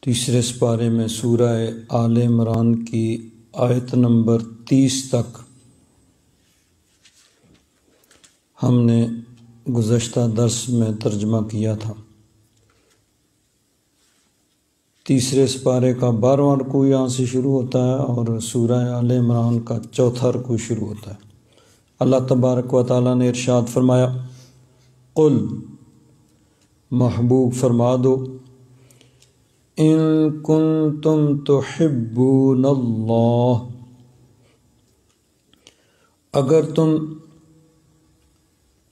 تیسرے سپارے میں سورہ آل عمران کی آیت نمبر 30 تک ہم نے گزشتہ درس میں ترجمہ کیا تھا۔ تیسرے سپارے کا 12واں رکوع یہاں سے شروع ہوتا ہے اور سورہ آل عمران کا 4تھا رکوع شروع ہوتا ہے۔ اللہ تبارک و تعالیٰ نے ارشاد فرمایا، قل محبوب فرما دو، ان کنتم تحبون اللہ، اگر تم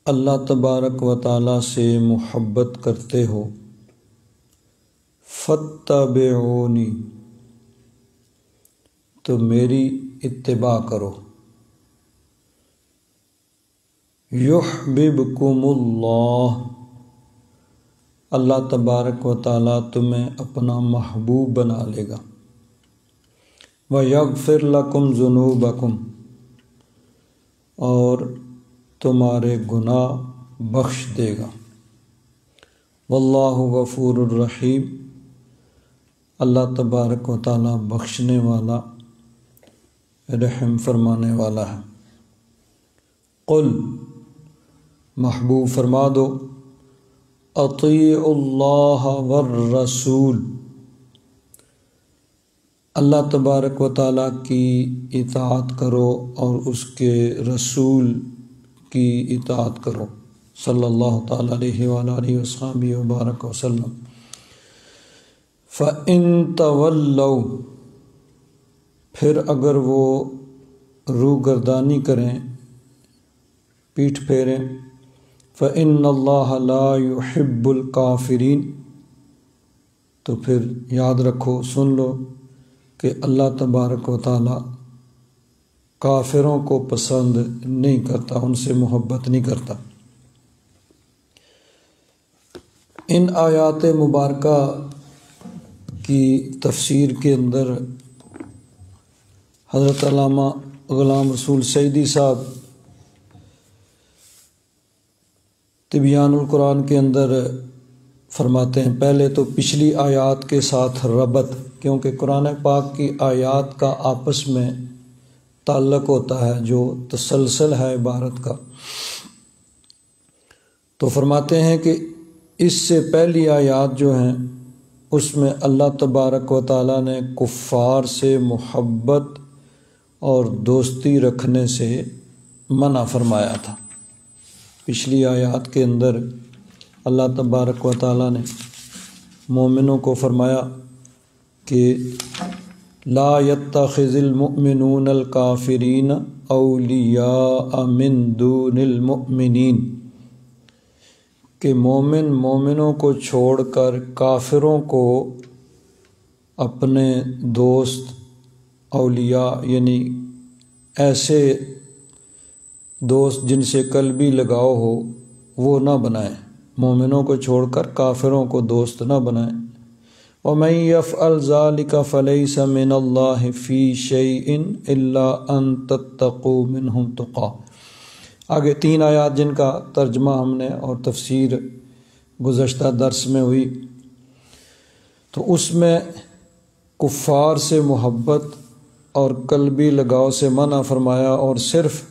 اللہ تبارک و تعالیٰ سے محبت کرتے ہو، فاتبعونی، تو میری اتباع کرو، یحببکم اللہ، اللہ تبارک و تعالیٰ تمہیں اپنا محبوب بنا لے گا، وَيَغْفِرْ لَكُمْ ذُنُوبَكُمْ، اور تمہارے گناہ بخش دے گا، واللہ غفور الرحیم، اللہ تبارک و تعالیٰ بخشنے والا رحم فرمانے والا ہے۔ قل محبوب فرما دو، اطیعوا اللہ والرسول، اللہ تبارک و تعالیٰ کی اطاعت کرو اور اس کے رسول کی اطاعت کرو، صلی اللہ تعالیٰ علیہ وآلہ وصحبہ وبارک وسلم۔ فَإِن تَوَلَّوْا، پھر اگر وہ روگردانی کریں، پیٹھ پھیریں، فَإِنَّ اللَّهَ لَا يُحِبُّ الْكَافِرِينَ، تو پھر یاد رکھو، سن لو کہ اللہ تبارک و تعالیٰ کافروں کو پسند نہیں کرتا، ان سے محبت نہیں کرتا۔ ان آیات مبارکہ کی تفسیر کے اندر حضرت علامہ غلام رسول سعیدی صاحب تبیان القرآن کے اندر فرماتے ہیں، پہلے تو پچھلی آیات کے ساتھ ربط، کیونکہ قرآن پاک کی آیات کا آپس میں تعلق ہوتا ہے جو تسلسل ہے عبارت کا، تو فرماتے ہیں کہ اس سے پہلی آیات جو ہیں اس میں اللہ تبارک و تعالیٰ نے کفار سے محبت اور دوستی رکھنے سے منع فرمایا تھا۔ پچھلی آیات کے اندر اللہ تبارک و تعالیٰ نے مومنوں کو فرمایا کہ لا يتخذ المؤمنون الکافرین اولیاء من دون المؤمنین، کہ مومنوں کو چھوڑ کر کافروں کو اپنے دوست، اولیاء یعنی ایسے دوست جن سے قلبی لگاؤ ہو وہ نہ بنائیں، مومنوں کو چھوڑ کر کافروں کو دوست نہ بنائیں۔ وَمَن يَفْعَلْ ذَلِكَ فَلَيْسَ مِنَ اللَّهِ فِي شَيْءٍ إِلَّا أَن تَتَّقُوا مِنْهُمْ تُقَاةً۔ آگے 3 آیات جن کا ترجمہ ہم نے اور تفسیر گزشتہ درس میں ہوئی، تو اس میں کفار سے محبت اور قلبی لگاؤ سے منع فرمایا اور صرف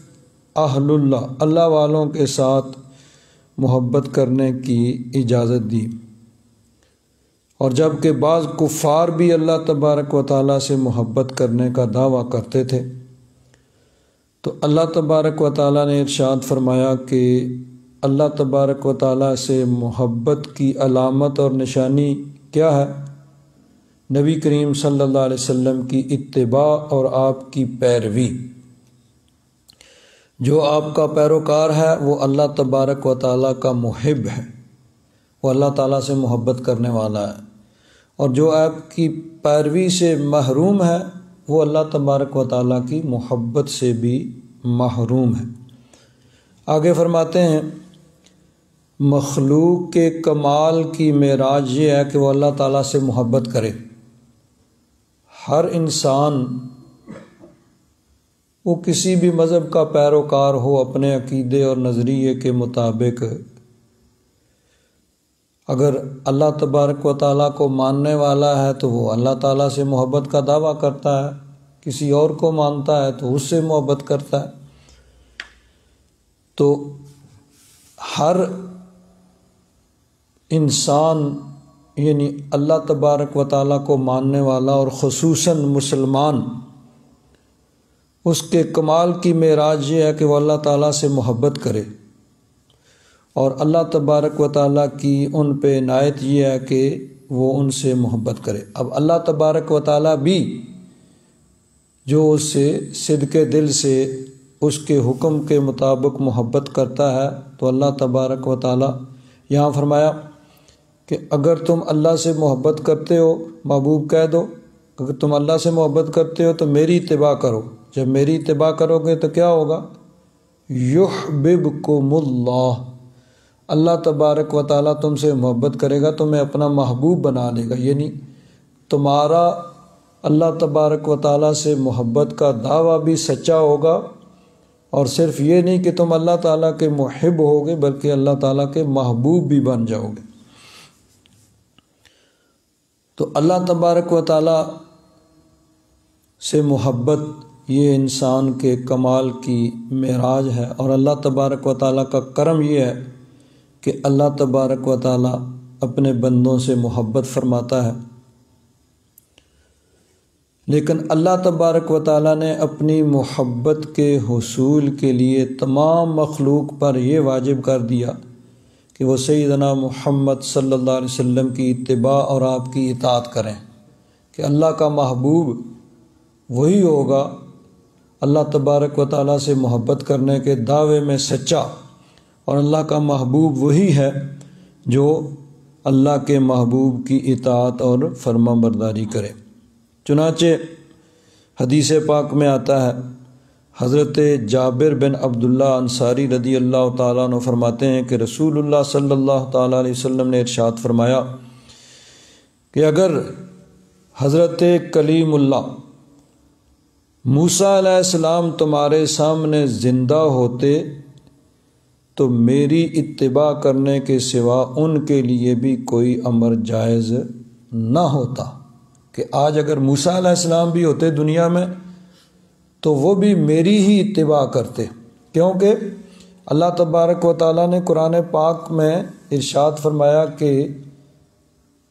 اہل اللہ والوں کے ساتھ محبت کرنے کی اجازت دی، اور جب کہ بعض کفار بھی اللہ تبارک و تعالیٰ سے محبت کرنے کا دعویٰ کرتے تھے، تو اللہ تبارک و تعالیٰ نے ارشاد فرمایا کہ اللہ تبارک و تعالیٰ سے محبت کی علامت اور نشانی کیا ہے؟ نبی کریم صلی اللہ علیہ وسلم کی اتباع اور آپ کی پیروی۔ جو آپ کا پیروکار ہے وہ اللہ تبارک و تعالیٰ کا محب ہے، وہ اللہ تعالیٰ سے محبت کرنے والا ہے، اور جو آپ کی پیروی سے محروم ہے وہ اللہ تبارک و تعالیٰ کی محبت سے بھی محروم ہے۔ آگے فرماتے ہیں، مخلوق کے کمال کی معراج یہ ہے کہ وہ اللہ تعالیٰ سے محبت کرے۔ ہر انسان، وہ کسی بھی مذہب کا پیروکار ہو، اپنے عقیدے اور نظریے کے مطابق اگر اللہ تبارک و تعالیٰ کو ماننے والا ہے تو وہ اللہ تعالیٰ سے محبت کا دعویٰ کرتا ہے، کسی اور کو مانتا ہے تو اس سے محبت کرتا ہے۔ تو ہر انسان یعنی اللہ تبارک و تعالیٰ کو ماننے والا اور خصوصاً مسلمان، اس کے کمال کی معراج یہ ہے کہ وہ اللہ تعالیٰ سے محبت کرے، اور اللہ تبارک و تعالیٰ کی ان پہ عنایت یہ ہے کہ وہ ان سے محبت کرے۔ اب اللہ تبارک و تعالیٰ بھی جو اس سے صدق دل سے اس کے حکم کے مطابق محبت کرتا ہے، تو اللہ تبارک و تعالیٰ یہاں فرمایا کہ اگر تم اللہ سے محبت کرتے ہو، محبوب کہہ دو اگر تم اللہ سے محبت کرتے ہو تو میری اتباع کرو۔ جب میری اتباع کرو گے تو کیا ہوگا؟ یحببکم اللہ، اللہ تبارک و تعالیٰ تم سے محبت کرے گا، تمہیں اپنا محبوب بنا لے گا۔ یعنی تمہارا اللہ تبارک و تعالیٰ سے محبت کا دعویٰ بھی سچا ہوگا، اور صرف یہ نہیں کہ تم اللہ تعالیٰ کے محب ہوگے بلکہ اللہ تعالیٰ کے محبوب بھی بن جاؤ گے۔ تو اللہ تبارک و تعالیٰ سے محبت یہ انسان کے کمال کی معراج ہے، اور اللہ تبارک و تعالیٰ کا کرم یہ ہے کہ اللہ تبارک و تعالیٰ اپنے بندوں سے محبت فرماتا ہے۔ لیکن اللہ تبارک و تعالیٰ نے اپنی محبت کے حصول کے لیے تمام مخلوق پر یہ واجب کر دیا کہ وہ سیدنا محمد صلی اللہ علیہ وسلم کی اتباع اور آپ کی اطاعت کریں، کہ اللہ کا محبوب وہی ہوگا اللہ تبارک و تعالیٰ سے محبت کرنے کے دعوے میں سچا، اور اللہ کا محبوب وہی ہے جو اللہ کے محبوب کی اطاعت اور فرما برداری کرے۔ چنانچہ حدیث پاک میں آتا ہے، حضرت جابر بن عبداللہ انصاری رضی اللہ تعالیٰ عنہ فرماتے ہیں کہ رسول اللہ صلی اللہ تعالیٰ علیہ وسلم نے ارشاد فرمایا کہ اگر حضرت کلیم اللہ موسیٰ علیہ السلام تمہارے سامنے زندہ ہوتے تو میری اتباع کرنے کے سوا ان کے لیے بھی کوئی امر جائز نہ ہوتا، کہ آج اگر موسیٰ علیہ السلام بھی ہوتے دنیا میں تو وہ بھی میری ہی اتباع کرتے، کیونکہ اللہ تبارک و تعالیٰ نے قرآن پاک میں ارشاد فرمایا کہ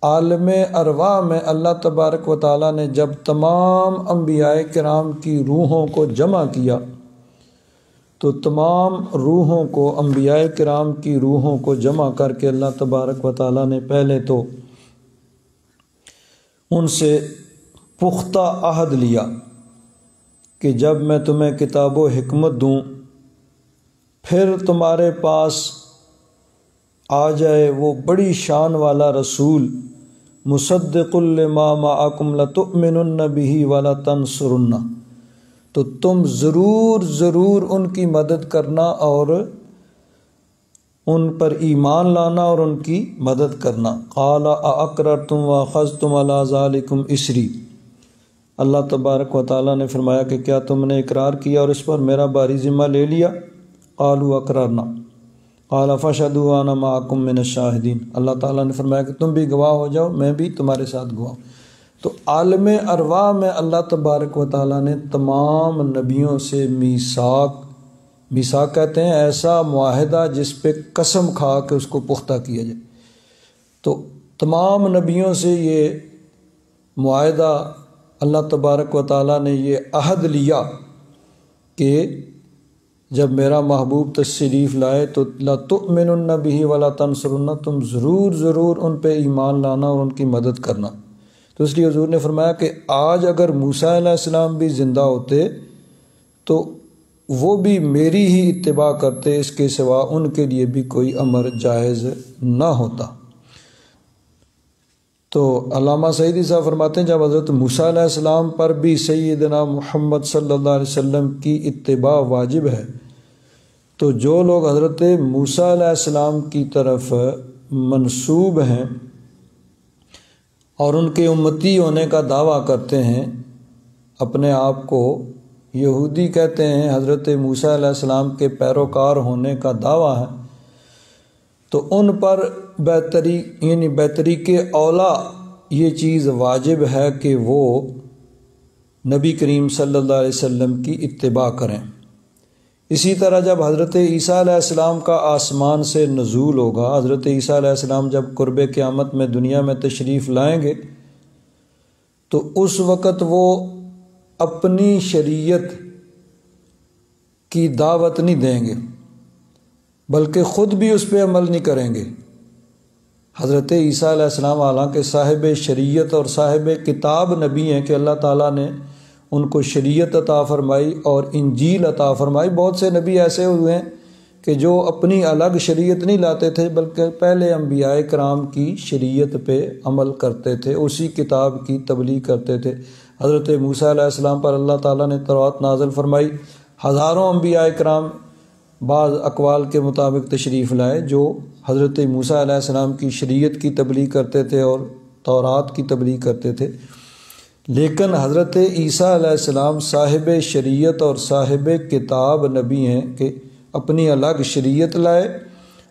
عالم ارواح میں اللہ تبارک و تعالیٰ نے جب تمام انبیاء کرام کی روحوں کو جمع کیا تو تمام روحوں کو، انبیاء کرام کی روحوں کو جمع کر کے اللہ تبارک و تعالیٰ نے پہلے تو ان سے پختہ عہد لیا کہ جب میں تمہیں کتاب و حکمت دوں پھر تمہارے پاس آ جائے وہ بڑی شان والا رسول مصدق لما معکم لتؤمنن به ولتنصرن، تو تم ضرور ان کی مدد کرنا اور ان پر ایمان لانا اور ان کی مدد کرنا۔ قال ااقررتم واخذتم علی ذلکم اسری، اللہ تبارک و تعالیٰ نے فرمایا کہ کیا تم نے اقرار کیا اور اس پر میرا باری ذمہ لے لیا؟ قالوا اقررنا قال فاشهدوا وانا معكم من الشاہدین، اللہ تعالیٰ نے فرمایا کہ تم بھی گواہ ہو جاؤ، میں بھی تمہارے ساتھ گواہ ہوں۔ تو عالم ارواح میں اللہ تبارک و تعالیٰ نے تمام نبیوں سے میثاق کہتے ہیں ایسا معاہدہ جس پہ قسم کھا کے اس کو پختہ کیا جائے، تو تمام نبیوں سے یہ معاہدہ اللہ تبارک و تعالیٰ نے یہ عہد لیا کہ جب میرا محبوب تشریف لائے تو لتؤمنن به ولا تنصرن، تم ضرور ان پہ ایمان لانا اور ان کی مدد کرنا۔ تو اس لیے حضور نے فرمایا کہ آج اگر موسیٰ علیہ السلام بھی زندہ ہوتے تو وہ بھی میری ہی اتباع کرتے، اس کے سوا ان کے لیے بھی کوئی امر جائز نہ ہوتا۔ تو علامہ سعیدی صاحب فرماتے ہیں جب حضرت موسیٰ علیہ السلام پر بھی سیدنا محمد صلی اللہ علیہ وسلم کی اتباع واجب ہے، تو جو لوگ حضرت موسیٰ علیہ السلام کی طرف منسوب ہیں اور ان کے امتی ہونے کا دعویٰ کرتے ہیں، اپنے آپ کو یہودی کہتے ہیں، حضرت موسیٰ علیہ السلام کے پیروکار ہونے کا دعویٰ ہے، تو ان پر بطریق اولا یہ چیز واجب ہے کہ وہ نبی کریم صلی اللہ علیہ وسلم کی اتباع کریں۔ اسی طرح جب حضرت عیسیٰ علیہ السلام کا آسمان سے نزول ہوگا، حضرت عیسیٰ علیہ السلام جب قرب قیامت میں دنیا میں تشریف لائیں گے تو اس وقت وہ اپنی شریعت کی دعوت نہیں دیں گے بلکہ خود بھی اس پہ عمل نہیں کریں گے۔ حضرت عیسیٰ علیہ السلام حالانکہ صاحب شریعت اور صاحب کتاب نبی ہیں کہ اللہ تعالیٰ نے ان کو شریعت عطا فرمائی اور انجیل عطا فرمائی۔ بہت سے نبی ایسے ہوئے ہیں کہ جو اپنی الگ شریعت نہیں لاتے تھے بلکہ پہلے انبیاء کرام کی شریعت پہ عمل کرتے تھے، اسی کتاب کی تبلیغ کرتے تھے۔ حضرت موسیٰ علیہ السلام پر اللہ تعالیٰ نے تورات نازل فرمائی، ہزاروں انبیاء کرام بعض اقوال کے مطابق تشریف لائے جو حضرت موسیٰ علیہ السلام کی شریعت کی تبلیغ کرتے تھے اور تورات کی تبلیغ کرتے تھے، لیکن حضرت عیسیٰ علیہ السلام صاحب شریعت اور صاحب کتاب نبی ہیں کہ اپنی الگ شریعت لائے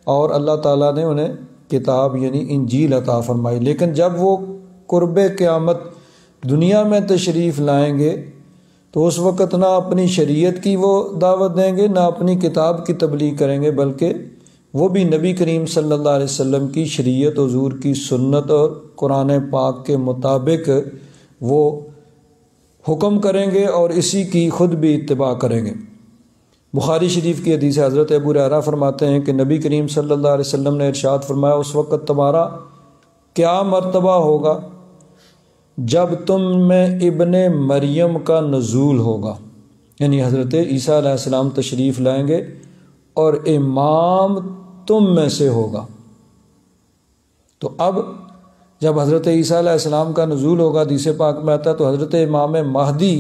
اور اللہ تعالیٰ نے انہیں کتاب یعنی انجیل عطا فرمائی۔ لیکن جب وہ قرب قیامت دنیا میں تشریف لائیں گے تو اس وقت نہ اپنی شریعت کی وہ دعوت دیں گے نہ اپنی کتاب کی تبلیغ کریں گے، بلکہ وہ بھی نبی کریم صلی اللہ علیہ وسلم کی شریعت، حضور کی سنت اور قرآن پاک کے مطابق وہ حکم کریں گے اور اسی کی خود بھی اتباع کریں گے۔ بخاری شریف کی حدیث حضرت ابو ہریرہ فرماتے ہیں کہ نبی کریم صلی اللہ علیہ وسلم نے ارشاد فرمایا، اس وقت تمہارا کیا مرتبہ ہوگا جب تم میں ابن مریم کا نزول ہوگا، یعنی حضرت عیسیٰ علیہ السلام تشریف لائیں گے اور امام تم میں سے ہوگا۔ تو اب جب حضرت عیسیٰ علیہ السلام کا نزول ہوگا، حدیث پاک میں آتا ہے، تو حضرت امام مہدی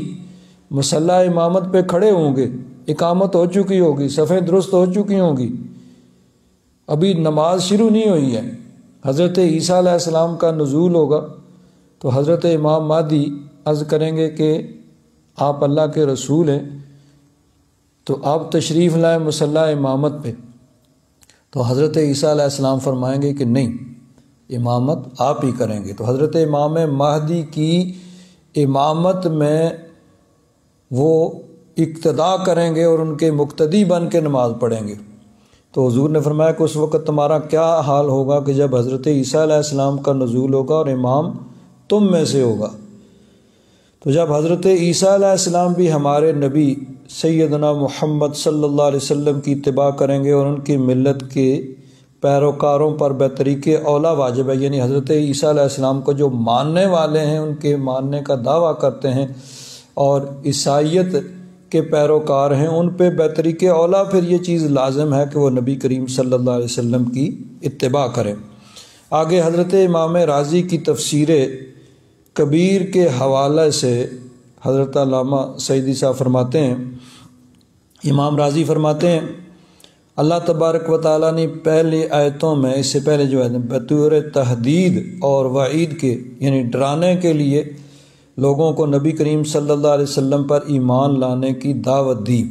مصلی امامت پہ کھڑے ہوں گے، اقامت ہو چکی ہوگی، صفیں درست ہو چکی ہوں گی، ابھی نماز شروع نہیں ہوئی ہے، حضرت عیسیٰ علیہ السلام کا نزول ہوگا تو حضرت امام مہدی عرض کریں گے کہ آپ اللہ کے رسول ہیں تو آپ تشریف لائیں مصلی امامت پہ، تو حضرت عیسیٰ علیہ السلام فرمائیں گے کہ نہیں، امامت آپ ہی کریں گے۔ تو حضرت امام مہدی کی امامت میں وہ اقتداء کریں گے اور ان کے مقتدی بن کے نماز پڑھیں گے۔ تو حضور نے فرمایا کہ اس وقت تمہارا کیا حال ہوگا کہ جب حضرت عیسیٰ علیہ السلام کا نزول ہوگا اور امام تم میں سے ہوگا۔ تو جب حضرت عیسیٰ علیہ السلام بھی ہمارے نبی سیدنا محمد صلی اللہ علیہ وسلم کی اتباع کریں گے اور ان کی ملت کے پیروکاروں پر بطریق اولا واجب ہے، یعنی حضرت عیسیٰ علیہ السلام کو جو ماننے والے ہیں ان کے ماننے کا دعویٰ کرتے ہیں اور عیسائیت کے پیروکار ہیں، ان پہ بطریق اولا پھر یہ چیز لازم ہے کہ وہ نبی کریم صلی اللہ علیہ وسلم کی اتباع کریں۔ آگے حضرت امام رازی کی تفسیر کبیر کے حوالے سے حضرت علامہ سعدی صاحب فرماتے ہیں، امام رازی فرماتے ہیں اللہ تبارک و تعالیٰ نے پہلی آیتوں میں، اس سے پہلے جو ہے بطور تحدید اور وعید کے یعنی ڈرانے کے لیے لوگوں کو نبی کریم صلی اللہ علیہ وسلم پر ایمان لانے کی دعوت دی،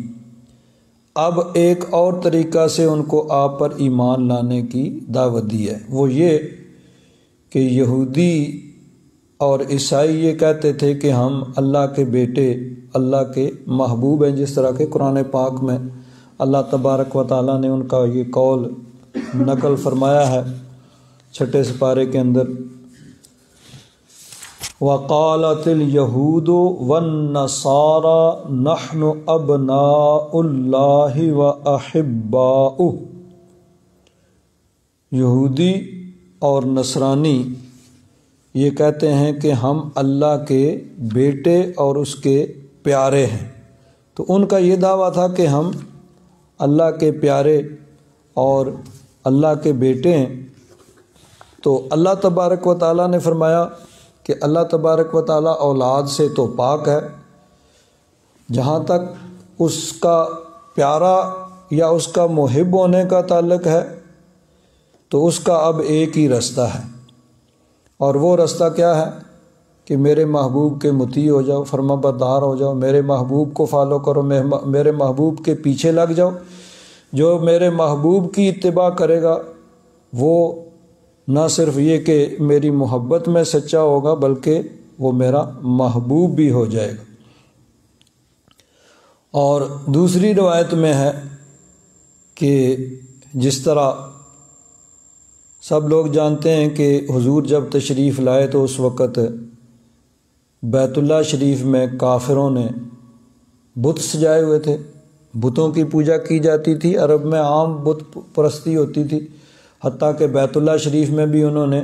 اب ایک اور طریقہ سے ان کو آپ پر ایمان لانے کی دعوت دی ہے، وہ یہ کہ یہودی اور عیسائی یہ کہتے تھے کہ ہم اللہ کے بیٹے، اللہ کے محبوب ہیں، جس طرح کہ قرآن پاک میں اللہ تبارک و تعالیٰ نے ان کا یہ قول نقل فرمایا ہے 6 سپارے کے اندر، وَقَالَتِ الْيَهُودُ وَالنَّصَارَى نَحْنُ أَبْنَاءُ اللَّهِ وَأَحِبَّاؤُهُ، یہودی اور نصرانی یہ کہتے ہیں کہ ہم اللہ کے بیٹے اور اس کے پیارے ہیں، تو ان کا یہ دعویٰ تھا کہ ہم اللہ کے پیارے اور اللہ کے بیٹے ہیں۔ تو اللہ تبارک و تعالیٰ نے فرمایا کہ اللہ تبارک و تعالیٰ اولاد سے تو پاک ہے، جہاں تک اس کا پیارا یا اس کا محب ہونے کا تعلق ہے تو اس کا اب ایک ہی رستہ ہے، اور وہ رستہ کیا ہے کہ میرے محبوب کے مطیع ہو جاؤ، فرما بردار ہو جاؤ، میرے محبوب کو فالو کرو، میرے محبوب کے پیچھے لگ جاؤ۔ جو میرے محبوب کی اتباع کرے گا وہ نہ صرف یہ کہ میری محبت میں سچا ہوگا بلکہ وہ میرا محبوب بھی ہو جائے گا۔ اور دوسری روایت میں ہے کہ جس طرح سب لوگ جانتے ہیں کہ حضور جب تشریف لائے تو اس وقت بیت اللہ شریف میں کافروں نے بت سجائے ہوئے تھے، بتوں کی پوجا کی جاتی تھی۔ عرب میں عام بت پرستی ہوتی تھی، حتیٰ کہ بیت اللہ شریف میں بھی انہوں نے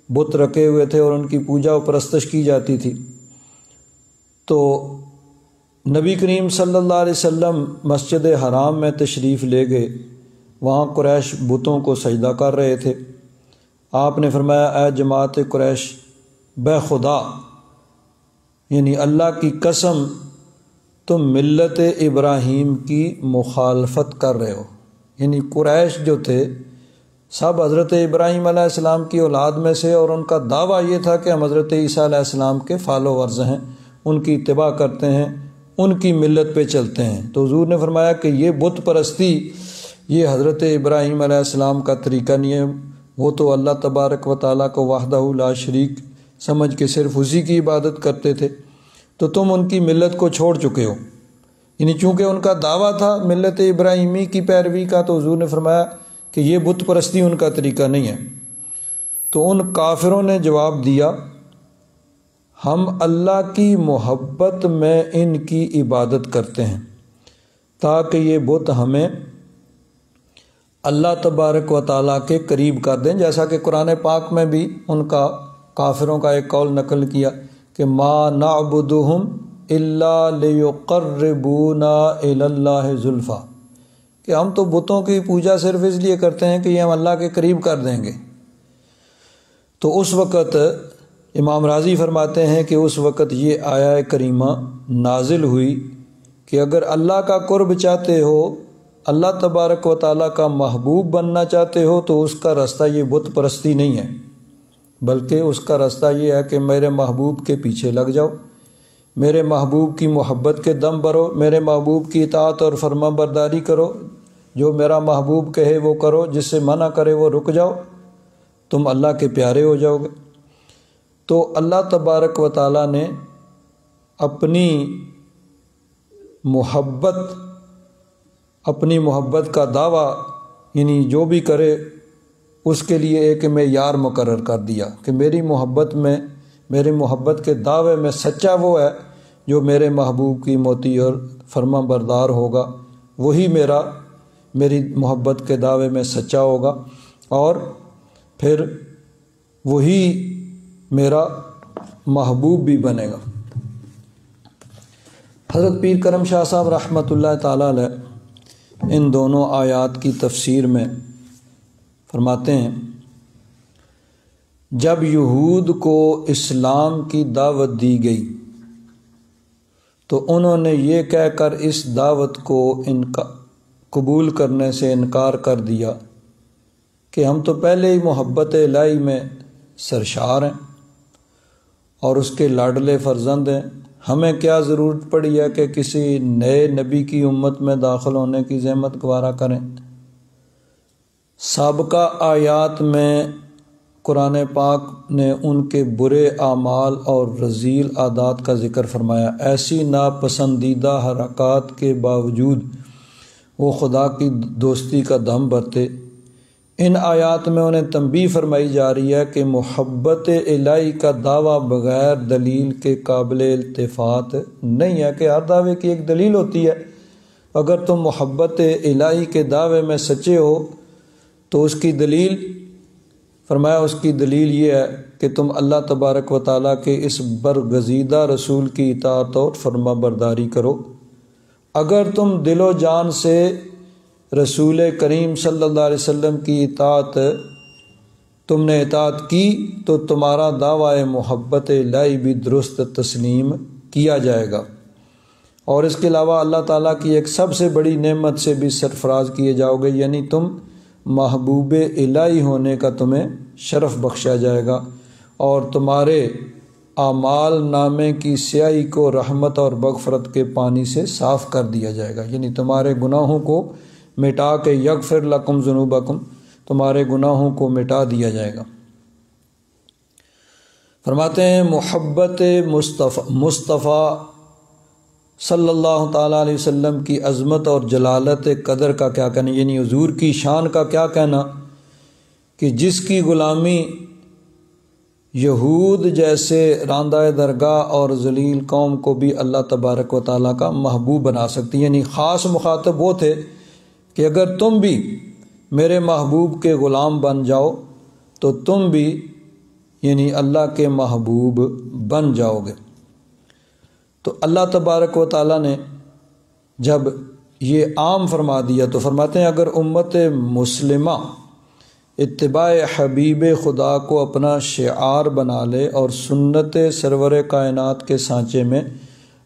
بت رکھے ہوئے تھے اور ان کی پوجا و پرستش کی جاتی تھی۔ تو نبی کریم صلی اللہ علیہ وسلم مسجد حرام میں تشریف لے گئے، وہاں قریش بتوں کو سجدہ کر رہے تھے۔ آپ نے فرمایا اے جماعت قریش، بے خدا یعنی اللہ کی قسم تم ملت ابراہیم کی مخالفت کر رہے ہو۔ یعنی قریش جو تھے سب حضرت ابراہیم علیہ السلام کی اولاد میں سے، اور ان کا دعویٰ یہ تھا کہ ہم حضرت عیسیٰ علیہ السلام کے فالوورز ہیں، ان کی اتباع کرتے ہیں، ان کی ملت پہ چلتے ہیں۔ تو حضور نے فرمایا کہ یہ بت پرستی یہ حضرت ابراہیم علیہ السلام کا طریقہ نہیں ہے، وہ تو اللہ تبارک و تعالیٰ کو وحدہ لا شریک سمجھ کے صرف اسی کی عبادت کرتے تھے، تو تم ان کی ملت کو چھوڑ چکے ہو۔ یعنی چونکہ ان کا دعویٰ تھا ملت ابراہیمی کی پیروی کا، تو حضور نے فرمایا کہ یہ بت پرستی ان کا طریقہ نہیں ہے۔ تو ان کافروں نے جواب دیا ہم اللہ کی محبت میں ان کی عبادت کرتے ہیں تاکہ یہ بت ہمیں اللہ تبارک و تعالیٰ کے قریب کر دیں، جیسا کہ قرآن پاک میں بھی ان کا کافروں کا ایک قول نقل کیا کہ ما نعبدہم الا لیقربونا الی اللہ زلفیٰ، کہ ہم تو بتوں کی پوجا صرف اس لیے کرتے ہیں کہ یہ ہم اللہ کے قریب کر دیں گے۔ تو اس وقت امام راضی فرماتے ہیں کہ اس وقت یہ آیہ کریمہ نازل ہوئی کہ اگر اللہ کا قرب چاہتے ہو، اللہ تبارک و تعالیٰ کا محبوب بننا چاہتے ہو، تو اس کا راستہ یہ بت پرستی نہیں ہے، بلکہ اس کا راستہ یہ ہے کہ میرے محبوب کے پیچھے لگ جاؤ، میرے محبوب کی محبت کے دم بھرو، میرے محبوب کی اطاعت اور فرما برداری کرو، جو میرا محبوب کہے وہ کرو، جس سے منع کرے وہ رک جاؤ، تم اللہ کے پیارے ہو جاؤ گے۔ تو اللہ تبارک و تعالیٰ نے اپنی محبت کا دعویٰ یعنی جو بھی کرے اس کے لیے ایک معیار مقرر کر دیا کہ میری محبت کے دعوے میں سچا وہ ہے جو میرے محبوب کی موتی اور فرما بردار ہوگا، وہی میری محبت کے دعوے میں سچا ہوگا، اور پھر وہی میرا محبوب بھی بنے گا۔ حضرت پیر کرم شاہ صاحب رحمۃ اللہ تعالیٰ علیہ ان دونوں آیات کی تفسیر میں فرماتے ہیں جب یہود کو اسلام کی دعوت دی گئی تو انہوں نے یہ کہہ کر اس دعوت کو قبول کرنے سے انکار کر دیا کہ ہم تو پہلے ہی محبت الہی میں سرشار ہیں اور اس کے لاڈلے فرزند ہیں، ہمیں کیا ضرورت پڑی ہے کہ کسی نئے نبی کی امت میں داخل ہونے کی زحمت گوارا کریں۔ سابقہ آیات میں قرآن پاک نے ان کے برے اعمال اور رذیل عادات کا ذکر فرمایا، ایسی ناپسندیدہ حرکات کے باوجود وہ خدا کی دوستی کا دم بھرتے۔ ان آیات میں انہیں تنبیہ فرمائی جا رہی ہے کہ محبت الہی کا دعویٰ بغیر دلیل کے قابل التفات نہیں ہے، کہ ہر دعوے کی ایک دلیل ہوتی ہے۔ اگر تم محبت الہی کے دعوے میں سچے ہو تو اس کی دلیل فرمایا، اس کی دلیل یہ ہے کہ تم اللہ تبارک و تعالیٰ کے اس برگزیدہ رسول کی اطاعت اور فرما برداری کرو۔ اگر تم دل و جان سے رسول کریم صلی اللہ علیہ وسلم کی تم نے اطاعت کی تو تمہارا دعوی محبت الہی بھی درست تسلیم کیا جائے گا، اور اس کے علاوہ اللہ تعالیٰ کی ایک سب سے بڑی نعمت سے بھی سرفراز کیے جاؤ گے، یعنی تم محبوب الہی ہونے کا تمہیں شرف بخشا جائے گا، اور تمہارے اعمال نامے کی سیاہی کو رحمت اور مغفرت کے پانی سے صاف کر دیا جائے گا، یعنی تمہارے گناہوں کو مٹا کے یغفر لکم ذنوبکم، تمہارے گناہوں کو مٹا دیا جائے گا۔ فرماتے ہیں محبت مصطفیٰ صلی اللہ تعالیٰ علیہ وسلم کی عظمت اور جلالت قدر کا کیا کہنا، یعنی حضور کی شان کا کیا کہنا کہ جس کی غلامی یہود جیسے راندہ درگاہ اور ذلیل قوم کو بھی اللہ تبارک و تعالیٰ کا محبوب بنا سکتی، یعنی خاص مخاطب وہ تھے کہ اگر تم بھی میرے محبوب کے غلام بن جاؤ تو تم بھی یعنی اللہ کے محبوب بن جاؤ گے۔ تو اللہ تبارک و تعالیٰ نے جب یہ عام فرما دیا تو فرماتے ہیں اگر امت مسلمہ اتباع حبیب خدا کو اپنا شعار بنا لے اور سنت سرور کائنات کے سانچے میں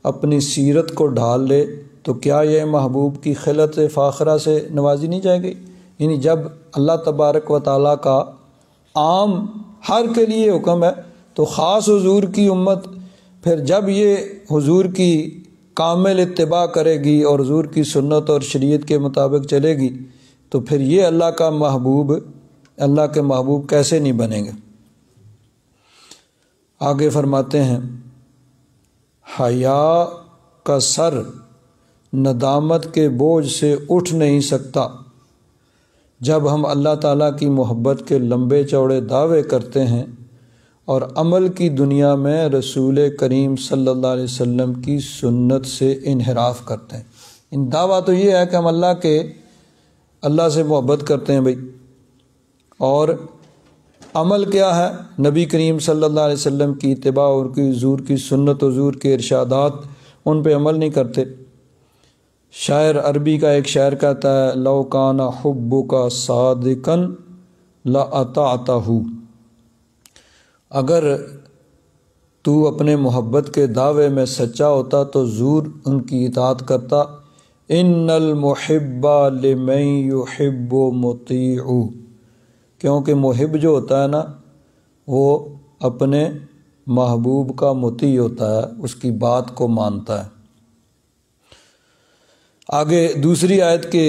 اپنی سیرت کو ڈھال لے تو کیا یہ محبوب کی خلت فاخرہ سے نوازی نہیں جائے گی؟ یعنی جب اللہ تبارک و تعالیٰ کا عام ہر کے لیے حکم ہے تو خاص حضور کی امت پھر جب یہ حضور کی کامل اتباع کرے گی اور حضور کی سنت اور شریعت کے مطابق چلے گی تو پھر یہ اللہ کے محبوب کیسے نہیں بنیں گے۔ آگے فرماتے ہیں حیا کا سر ندامت کے بوجھ سے اٹھ نہیں سکتا جب ہم اللہ تعالیٰ کی محبت کے لمبے چوڑے دعوے کرتے ہیں اور عمل کی دنیا میں رسول کریم صلی اللہ علیہ وسلم کی سنت سے انحراف کرتے ہیں۔ ان دعویٰ تو یہ ہے کہ ہم اللہ سے محبت کرتے ہیں بھائی، اور عمل کیا ہے؟ نبی کریم صلی اللہ علیہ وسلم کی اتباع اور کی حضور کی سنت، حضور کے ارشادات، ان پہ عمل نہیں کرتے۔ شاعر عربی کا ایک شاعر کہتا ہے لو کان حبک صادقا لاطعتہ، اگر تو اپنے محبت کے دعوے میں سچا ہوتا تو ضرور ان کی اطاعت کرتا۔ ان المحب لمن یحب مطیع، کیونکہ محب جو ہوتا ہے نا وہ اپنے محبوب کا مطیع ہوتا ہے، اس کی بات کو مانتا ہے۔ آگے دوسری آیت کے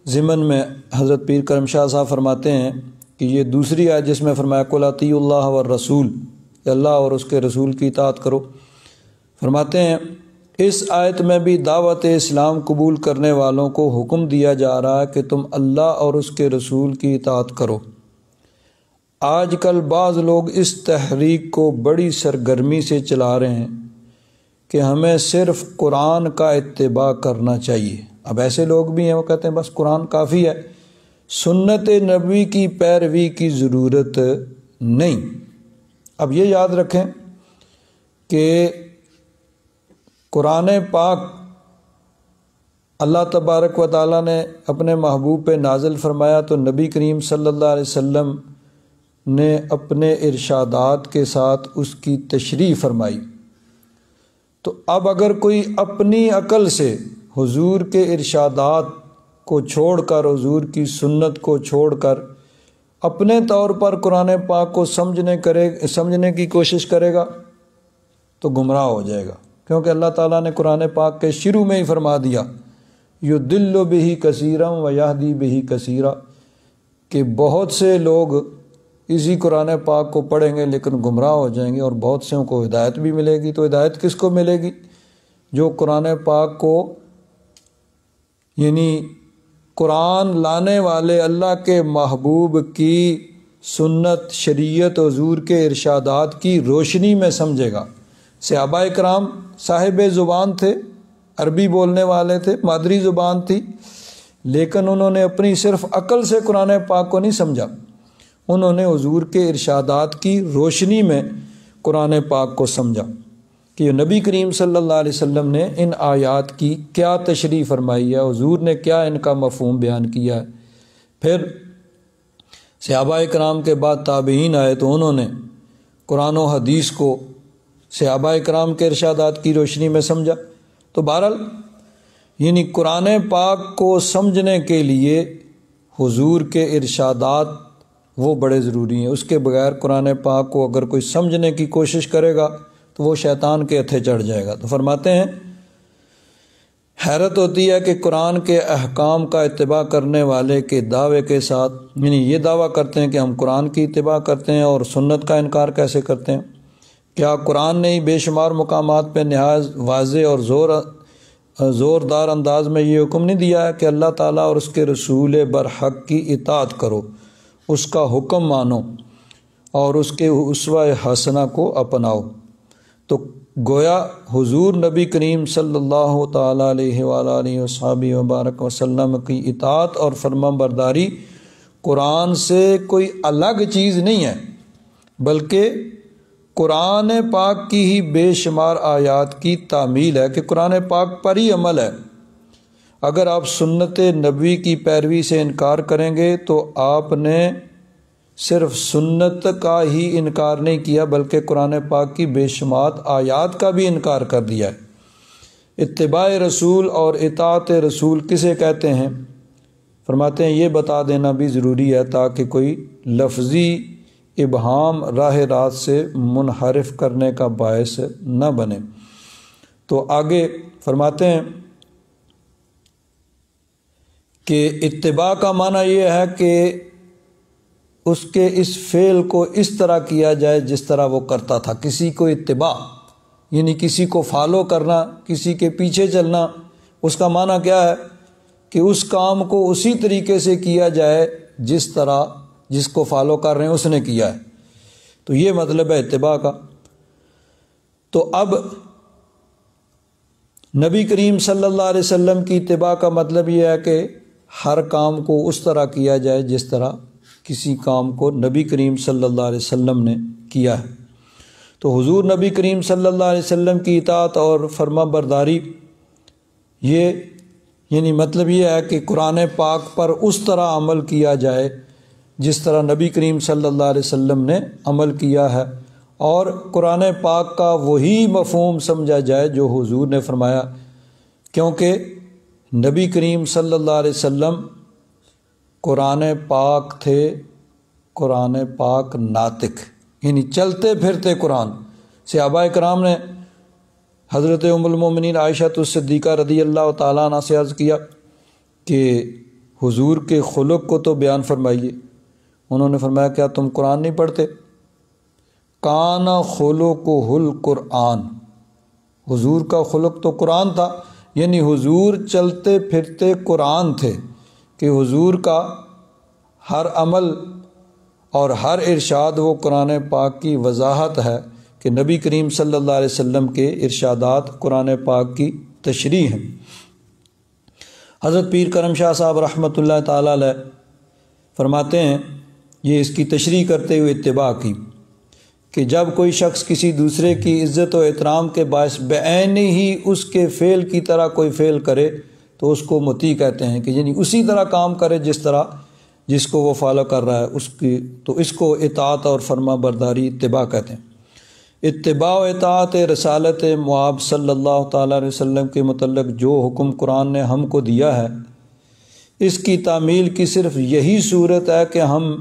ضمن میں حضرت پیر کرم شاہ صاحب فرماتے ہیں کہ یہ دوسری آیت جس میں فرمایا قل اطیعوا اللہ والرسول، کہ اللہ اور اس کے رسول کی اطاعت کرو، فرماتے ہیں اس آیت میں بھی دعوت اسلام قبول کرنے والوں کو حکم دیا جا رہا ہے کہ تم اللہ اور اس کے رسول کی اطاعت کرو۔ آج کل بعض لوگ اس تحریک کو بڑی سرگرمی سے چلا رہے ہیں کہ ہمیں صرف قرآن کا اتباع کرنا چاہیے۔ اب ایسے لوگ بھی ہیں وہ کہتے ہیں بس قرآن کافی ہے، سنت نبوی کی پیروی کی ضرورت نہیں۔ اب یہ یاد رکھیں کہ قرآن پاک اللہ تبارک و تعالیٰ نے اپنے محبوب پہ نازل فرمایا تو نبی کریم صلی اللہ علیہ وسلم نے اپنے ارشادات کے ساتھ اس کی تشریح فرمائی۔ تو اب اگر کوئی اپنی عقل سے حضور کے ارشادات کو چھوڑ کر، حضور کی سنت کو چھوڑ کر اپنے طور پر قرآن پاک کو سمجھنے کی کوشش کرے گا تو گمراہ ہو جائے گا، کیونکہ اللہ تعالیٰ نے قرآن پاک کے شروع میں ہی فرما دیا یضل بہ کثیرا ویہدی بہ کثیرا، کہ بہت سے لوگ اسی قرآن پاک کو پڑھیں گے لیکن گمراہ ہو جائیں گے اور بہت سے کو ہدایت بھی ملے گی۔ تو ہدایت کس کو ملے گی؟ جو قرآن پاک کو یعنی قرآن لانے والے اللہ کے محبوب کی سنت، شریعت، حضور کے ارشادات کی روشنی میں سمجھے گا۔ صحابہ کرام صاحب زبان تھے، عربی بولنے والے تھے، مادری زبان تھی، لیکن انہوں نے اپنی صرف عقل سے قرآن پاک کو نہیں سمجھا، انہوں نے حضور کے ارشادات کی روشنی میں قرآن پاک کو سمجھا کہ نبی کریم صلی اللہ علیہ وسلم نے ان آیات کی کیا تشریح فرمائی ہے، حضور نے کیا ان کا مفہوم بیان کیا ہے۔ پھر صحابہ کرام کے بعد تابعین آئے تو انہوں نے قرآن و حدیث کو صحابہ کرام کے ارشادات کی روشنی میں سمجھا۔ تو بہرحال یعنی قرآن پاک کو سمجھنے کے لیے حضور کے ارشادات وہ بڑے ضروری ہیں، اس کے بغیر قرآن پاک کو اگر کوئی سمجھنے کی کوشش کرے گا تو وہ شیطان کے ہتھے چڑھ جائے گا۔ تو فرماتے ہیں حیرت ہوتی ہے کہ قرآن کے احکام کا اتباع کرنے والے کے دعوے کے ساتھ، یعنی یہ دعویٰ کرتے ہیں کہ ہم قرآن کی اتباع کرتے ہیں اور سنت کا انکار کیسے کرتے ہیں؟ کیا قرآن نے ہی بے شمار مقامات پہ نہایت واضح اور زوردار انداز میں یہ حکم نہیں دیا ہے کہ اللہ تعالیٰ اور اس کے رسول برحق کی اطاعت کرو، اس کا حکم مانو اور اس کے اسوہ حسنہ کو اپناؤ؟ تو گویا حضور نبی کریم صلی اللہ تعالیٰ علیہ وآلہ وصحبہ وبارک وسلم کی اطاعت اور فرما برداری قرآن سے کوئی الگ چیز نہیں ہے، بلکہ قرآن پاک کی ہی بے شمار آیات کی تعمیل ہے کہ قرآن پاک پر ہی عمل ہے۔ اگر آپ سنت نبوی کی پیروی سے انکار کریں گے تو آپ نے صرف سنت کا ہی انکار نہیں کیا بلکہ قرآن پاک کی بے شمار آیات کا بھی انکار کر دیا ہے۔ اتباع رسول اور اطاعت رسول کسے کہتے ہیں؟ فرماتے ہیں یہ بتا دینا بھی ضروری ہے تاکہ کوئی لفظی ابہام راہ راست سے منحرف کرنے کا باعث نہ بنے۔ تو آگے فرماتے ہیں کہ اتباع کا معنی یہ ہے کہ اس کے اس فعل کو اس طرح کیا جائے جس طرح وہ کرتا تھا۔ کسی کو اتباع یعنی کسی کو فالو کرنا، کسی کے پیچھے چلنا، اس کا معنی کیا ہے کہ اس کام کو اسی طریقے سے کیا جائے جس طرح جس کو فالو کر رہے ہیں اس نے کیا ہے۔ تو یہ مطلب ہے اتباع کا۔ تو اب نبی کریم صلی اللہ علیہ وسلم کی اتباع کا مطلب یہ ہے کہ ہر کام کو اس طرح کیا جائے جس طرح کسی کام کو نبی کریم صلی اللہ علیہ وسلم نے کیا ہے۔ تو حضور نبی کریم صلی اللہ علیہ وسلم کی اطاعت اور فرما برداری یہ یعنی مطلب یہ ہے کہ قرآن پاک پر اس طرح عمل کیا جائے جس طرح نبی کریم صلی اللہ علیہ وسلم نے عمل کیا ہے، اور قرآن پاک کا وہی مفہوم سمجھا جائے جو حضور نے فرمایا، کیونکہ نبی کریم صلی اللہ علیہ وسلم قرآن پاک تھے، قرآن پاک ناطق یعنی چلتے پھرتے قرآن۔ صحابہ کرام نے حضرت ام المومنین عائشہ الصدیقہ رضی اللہ تعالیٰ عنہ سے عرض کیا کہ حضور کے خلق کو تو بیان فرمائیے۔ انہوں نے فرمایا کیا تم قرآن نہیں پڑھتے؟ کان خلقہ القرآن، حضور کا خلق تو قرآن تھا، یعنی حضور چلتے پھرتے قرآن تھے کہ حضور کا ہر عمل اور ہر ارشاد وہ قرآن پاک کی وضاحت ہے کہ نبی کریم صلی اللہ علیہ وسلم کے ارشادات قرآن پاک کی تشریح ہیں۔ حضرت پیر کرم شاہ صاحب رحمۃ اللہ تعالیٰ علیہ فرماتے ہیں، یہ اس کی تشریح کرتے ہوئے اتباع کی، کہ جب کوئی شخص کسی دوسرے کی عزت و احترام کے باعث بعین ہی اس کے فعل کی طرح کوئی فعل کرے تو اس کو مطیع کہتے ہیں، کہ یعنی اسی طرح کام کرے جس طرح جس کو وہ فالو کر رہا ہے تو اس کو اطاعت اور فرما برداری اتباع کہتے ہیں۔ اتباع و اطاعت رسالت معاب صلی اللہ تعالیٰ علیہ وسلم کے متعلق جو حکم قرآن نے ہم کو دیا ہے، اس کی تعمیل کی صرف یہی صورت ہے کہ ہم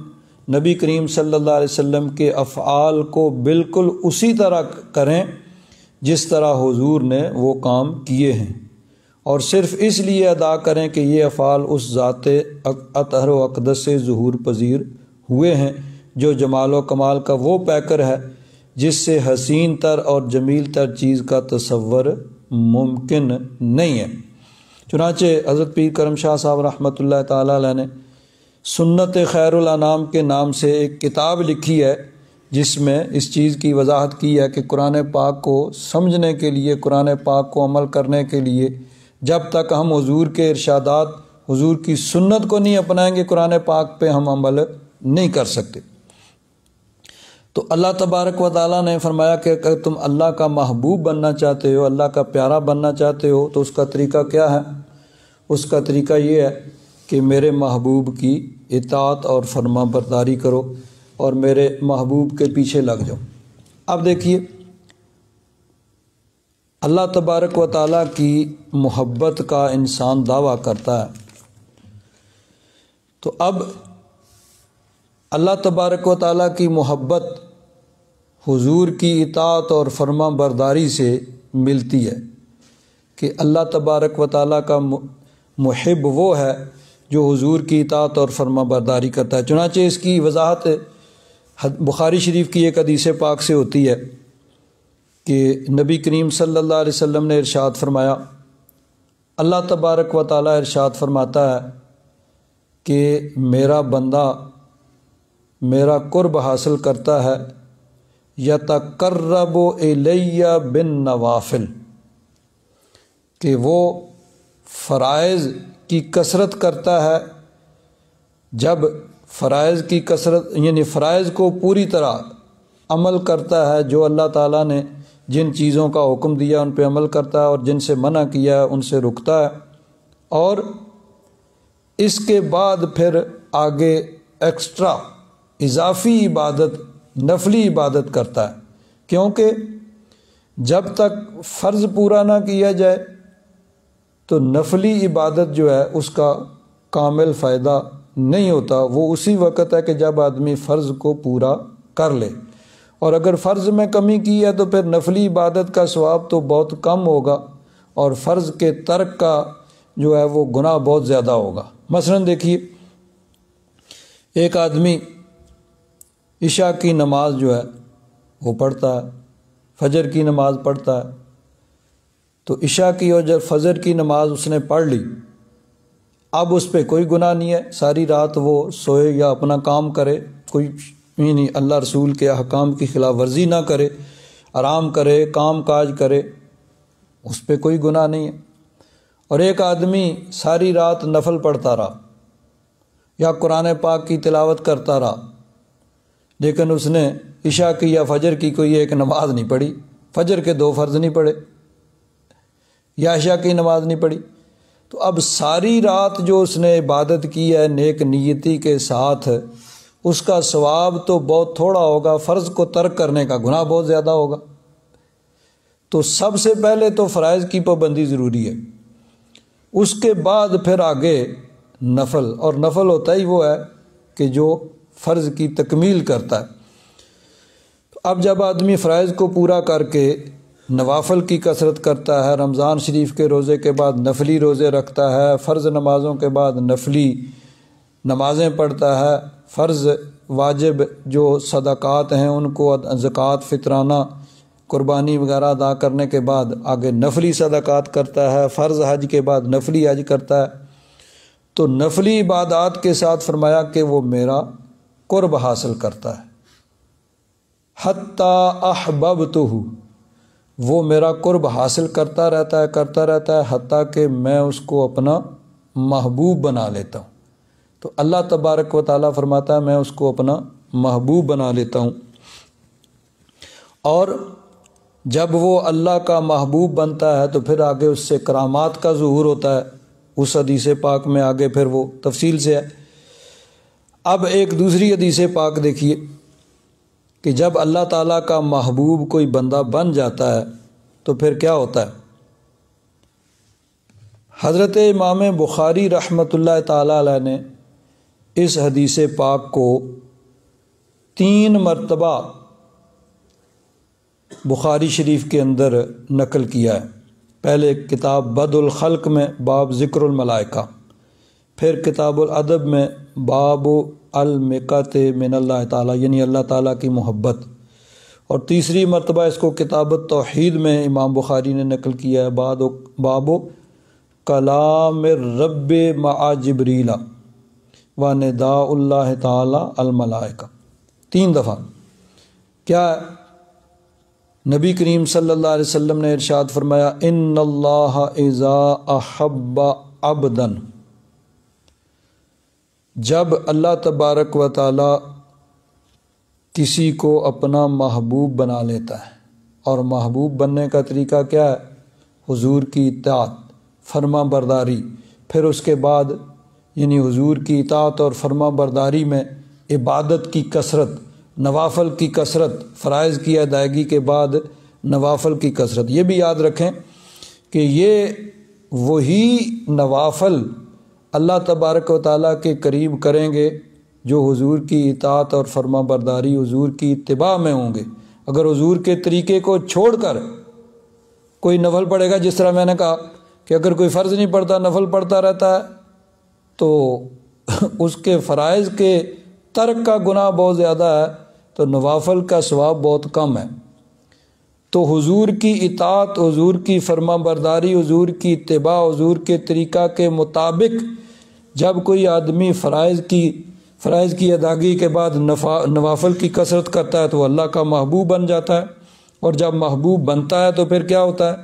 نبی کریم صلی اللہ علیہ وسلم کے افعال کو بالکل اسی طرح کریں جس طرح حضور نے وہ کام کیے ہیں، اور صرف اس لیے ادا کریں کہ یہ افعال اس ذات اطہر و اقدس سے ظہور پذیر ہوئے ہیں جو جمال و کمال کا وہ پیکر ہے جس سے حسین تر اور جمیل تر چیز کا تصور ممکن نہیں ہے۔ چنانچہ حضرت پیر کرم شاہ صاحب رحمۃ اللہ تعالیٰ علیہ نے سنت خیر الانام کے نام سے ایک کتاب لکھی ہے جس میں اس چیز کی وضاحت کی ہے کہ قرآن پاک کو سمجھنے کے لیے، قرآن پاک کو عمل کرنے کے لیے جب تک ہم حضور کے ارشادات، حضور کی سنت کو نہیں اپنائیں گے قرآن پاک پہ ہم عمل نہیں کر سکتے۔ تو اللہ تبارک و تعالیٰ نے فرمایا کہ اگر تم اللہ کا محبوب بننا چاہتے ہو، اللہ کا پیارا بننا چاہتے ہو تو اس کا طریقہ کیا ہے؟ اس کا طریقہ یہ ہے کہ میرے محبوب کی اطاعت اور فرما برداری کرو اور میرے محبوب کے پیچھے لگ جاؤ۔ اب دیکھیے اللہ تبارک و تعالیٰ کی محبت کا انسان دعویٰ کرتا ہے، تو اب اللہ تبارک و تعالیٰ کی محبت حضور کی اطاعت اور فرما برداری سے ملتی ہے۔ کہ اللہ تبارک و تعالیٰ کا محب وہ ہے جو حضور کی اطاعت اور فرما برداری کرتا ہے۔ چنانچہ اس کی وضاحت بخاری شریف کی ایک حدیث پاک سے ہوتی ہے کہ نبی کریم صلی اللہ علیہ وسلم نے ارشاد فرمایا، اللہ تبارک و تعالیٰ ارشاد فرماتا ہے کہ میرا بندہ میرا قرب حاصل کرتا ہے یتقرب الی بالنوافل، کہ وہ فرائض کی کثرت کرتا ہے۔ جب فرائض کی کثرت یعنی فرائض کو پوری طرح عمل کرتا ہے، جو اللہ تعالیٰ نے جن چیزوں کا حکم دیا ان پہ عمل کرتا ہے اور جن سے منع کیا ہے ان سے رکتا ہے، اور اس کے بعد پھر آگے ایکسٹرا اضافی عبادت نفلی عبادت کرتا ہے، کیونکہ جب تک فرض پورا نہ کیا جائے تو نفلی عبادت جو ہے اس کا کامل فائدہ نہیں ہوتا۔ وہ اسی وقت ہے کہ جب آدمی فرض کو پورا کر لے، اور اگر فرض میں کمی کی ہے تو پھر نفلی عبادت کا ثواب تو بہت کم ہوگا اور فرض کے ترک کا جو ہے وہ گناہ بہت زیادہ ہوگا۔ مثلا دیکھیے، ایک آدمی عشاء کی نماز جو ہے وہ پڑھتا ہے، فجر کی نماز پڑھتا ہے، تو عشاء کی اور جب فجر کی نماز اس نے پڑھ لی، اب اس پہ کوئی گناہ نہیں ہے، ساری رات وہ سوئے یا اپنا کام کرے، کوئی نہیں، اللہ رسول کے احکام کی خلاف ورزی نہ کرے، آرام کرے، کام کاج کرے، اس پہ کوئی گناہ نہیں ہے۔ اور ایک آدمی ساری رات نفل پڑھتا رہا یا قرآن پاک کی تلاوت کرتا رہا، لیکن اس نے عشاء کی یا فجر کی کوئی ایک نماز نہیں پڑھی، فجر کے 2 فرض نہیں پڑھے یا عشاء کی نماز نہیں پڑھی، تو اب ساری رات جو اس نے عبادت کی ہے نیک نیتی کے ساتھ، اس کا ثواب تو بہت تھوڑا ہوگا، فرض کو ترک کرنے کا گناہ بہت زیادہ ہوگا۔ تو سب سے پہلے تو فرائض کی پابندی ضروری ہے، اس کے بعد پھر آگے نفل، اور نفل ہوتا ہی وہ ہے کہ جو فرض کی تکمیل کرتا ہے۔ اب جب آدمی فرائض کو پورا کر کے نوافل کی کثرت کرتا ہے، رمضان شریف کے روزے کے بعد نفلی روزے رکھتا ہے، فرض نمازوں کے بعد نفلی نمازیں پڑھتا ہے، فرض واجب جو صدقات ہیں ان کو زکوٰۃ، فطرانہ، قربانی وغیرہ ادا کرنے کے بعد آگے نفلی صدقات کرتا ہے، فرض حج کے بعد نفلی حج کرتا ہے، تو نفلی عبادات کے ساتھ فرمایا کہ وہ میرا قرب حاصل کرتا ہے، حتیٰ احببتہ، وہ میرا قرب حاصل کرتا رہتا ہے حتیٰ کہ میں اس کو اپنا محبوب بنا لیتا ہوں۔ تو اللہ تبارک و تعالیٰ فرماتا ہے میں اس کو اپنا محبوب بنا لیتا ہوں، اور جب وہ اللہ کا محبوب بنتا ہے تو پھر آگے اس سے کرامات کا ظہور ہوتا ہے، اس حدیث پاک میں آگے پھر وہ تفصیل سے ہے۔ اب ایک دوسری حدیث پاک دیکھیے کہ جب اللہ تعالیٰ کا محبوب کوئی بندہ بن جاتا ہے تو پھر کیا ہوتا ہے۔ حضرت امام بخاری رحمۃ اللہ تعالیٰ علیہ نے اس حدیث پاک کو 3 مرتبہ بخاری شریف کے اندر نقل کیا ہے۔ پہلے کتاب بدء الخلق میں باب ذکر الملائکہ، پھر کتاب الادب میں باب المکت من اللہ تعالیٰ، یعنی اللہ تعالیٰ کی محبت، اور تیسری مرتبہ اس کو کتاب التوحید میں امام بخاری نے نقل کیا ہے، باب کلام الرب مع جبریل و نداء اللہ تعالیٰ الملائکہ، 3 دفعہ۔ کیا نبی کریم صلی اللہ علیہ وسلم نے ارشاد فرمایا ان اللہ اذا احب عبدا، جب اللہ تبارک و تعالی کسی کو اپنا محبوب بنا لیتا ہے، اور محبوب بننے کا طریقہ کیا ہے؟ حضور کی اطاعت، فرما برداری، پھر اس کے بعد یعنی حضور کی اطاعت اور فرما برداری میں عبادت کی کثرت، نوافل کی کثرت، فرائض کی ادائیگی کے بعد نوافل کی کثرت۔ یہ بھی یاد رکھیں کہ یہ وہی نوافل اللہ تبارک و تعالیٰ کے قریب کریں گے جو حضور کی اطاعت اور فرما برداری، حضور کی اتباع میں ہوں گے۔ اگر حضور کے طریقے کو چھوڑ کر کوئی نفل پڑھے گا، جس طرح میں نے کہا کہ اگر کوئی فرض نہیں پڑھتا نفل پڑھتا رہتا ہے تو اس کے فرائض کے ترک کا گناہ بہت زیادہ ہے، تو نوافل کا ثواب بہت کم ہے۔ تو حضور کی اطاعت، حضور کی فرما برداری، حضور کی اتباع، حضور کے طریقہ کے مطابق جب کوئی آدمی فرائض کی ادائیگی کے بعد نوافل کی کثرت کرتا ہے تو وہ اللہ کا محبوب بن جاتا ہے، اور جب محبوب بنتا ہے تو پھر کیا ہوتا ہے؟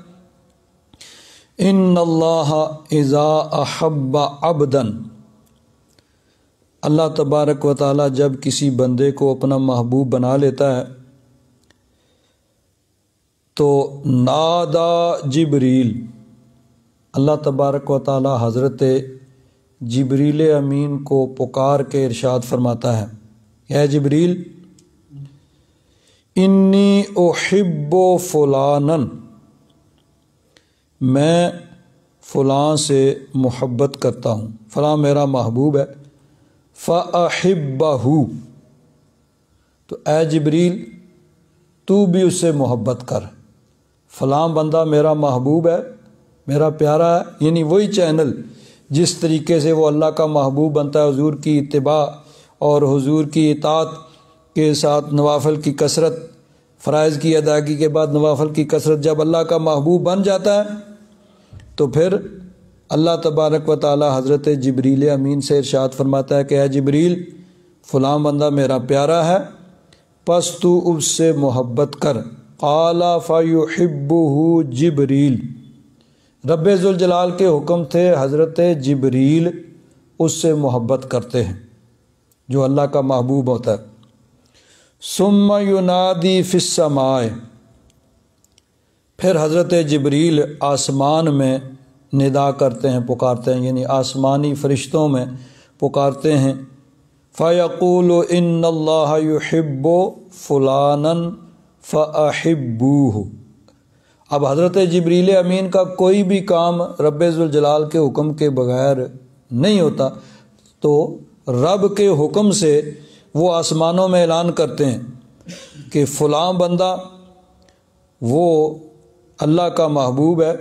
ان اللہ اذا احب عبدا، اللہ تبارک و تعالی جب کسی بندے کو اپنا محبوب بنا لیتا ہے تو نادا جبریل، اللہ تبارک و تعالی حضرت جبریل امین کو پکار کے ارشاد فرماتا ہے، اے جبریل انی احب فلانا، میں فلاں سے محبت کرتا ہوں، فلاں میرا محبوب ہے، فاحبہ، تو اے جبریل تو بھی اس سے محبت کر، فلاں بندہ میرا محبوب ہے، میرا پیارا ہے، یعنی وہی چینل جس طریقے سے وہ اللہ کا محبوب بنتا ہے، حضور کی اتباع اور حضور کی اطاعت کے ساتھ نوافل کی کثرت، فرائض کی ادائیگی کے بعد نوافل کی کثرت، جب اللہ کا محبوب بن جاتا ہے تو پھر اللہ تبارک و تعالی حضرت جبریل امین سے ارشاد فرماتا ہے کہ اے جبریل فلاں بندہ میرا پیارا ہے، پس تو اس سے محبت کر۔ قال فیحبہ جبریل، رب ذوالجلال کے حکم تھے، حضرت جبریل اس سے محبت کرتے ہیں جو اللہ کا محبوب ہوتا ہے۔ ثم ینادی فی السماء، پھر حضرت جبریل آسمان میں ندا کرتے ہیں، پکارتے ہیں، یعنی آسمانی فرشتوں میں پکارتے ہیں، فیقول ان اللہ یحب فلانا فاحبوہ۔ اب حضرت جبریل امین کا کوئی بھی کام رب ذوالجلال کے حکم کے بغیر نہیں ہوتا، تو رب کے حکم سے وہ آسمانوں میں اعلان کرتے ہیں کہ فلاں بندہ وہ اللہ کا محبوب ہے،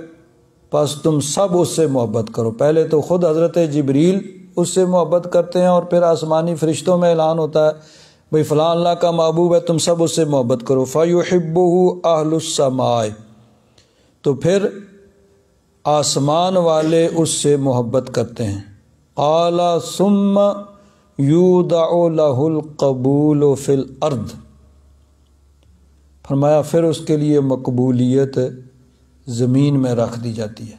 پس تم سب اس سے محبت کرو۔ پہلے تو خود حضرت جبریل اس سے محبت کرتے ہیں اور پھر آسمانی فرشتوں میں اعلان ہوتا ہے بھئی فلاں اللہ کا محبوب ہے، تم سب اس سے محبت کرو۔ فَيُحِبُّهُ أَهْلُ السَّمَاءِ، تو پھر آسمان والے اس سے محبت کرتے ہیں۔ قَالَ ثُمَّ يُودَعُ لَهُ الْقَبُولُ فِي الْأَرْضِ، فرمایا پھر اس کے لیے مقبولیت زمین میں رکھ دی جاتی ہے۔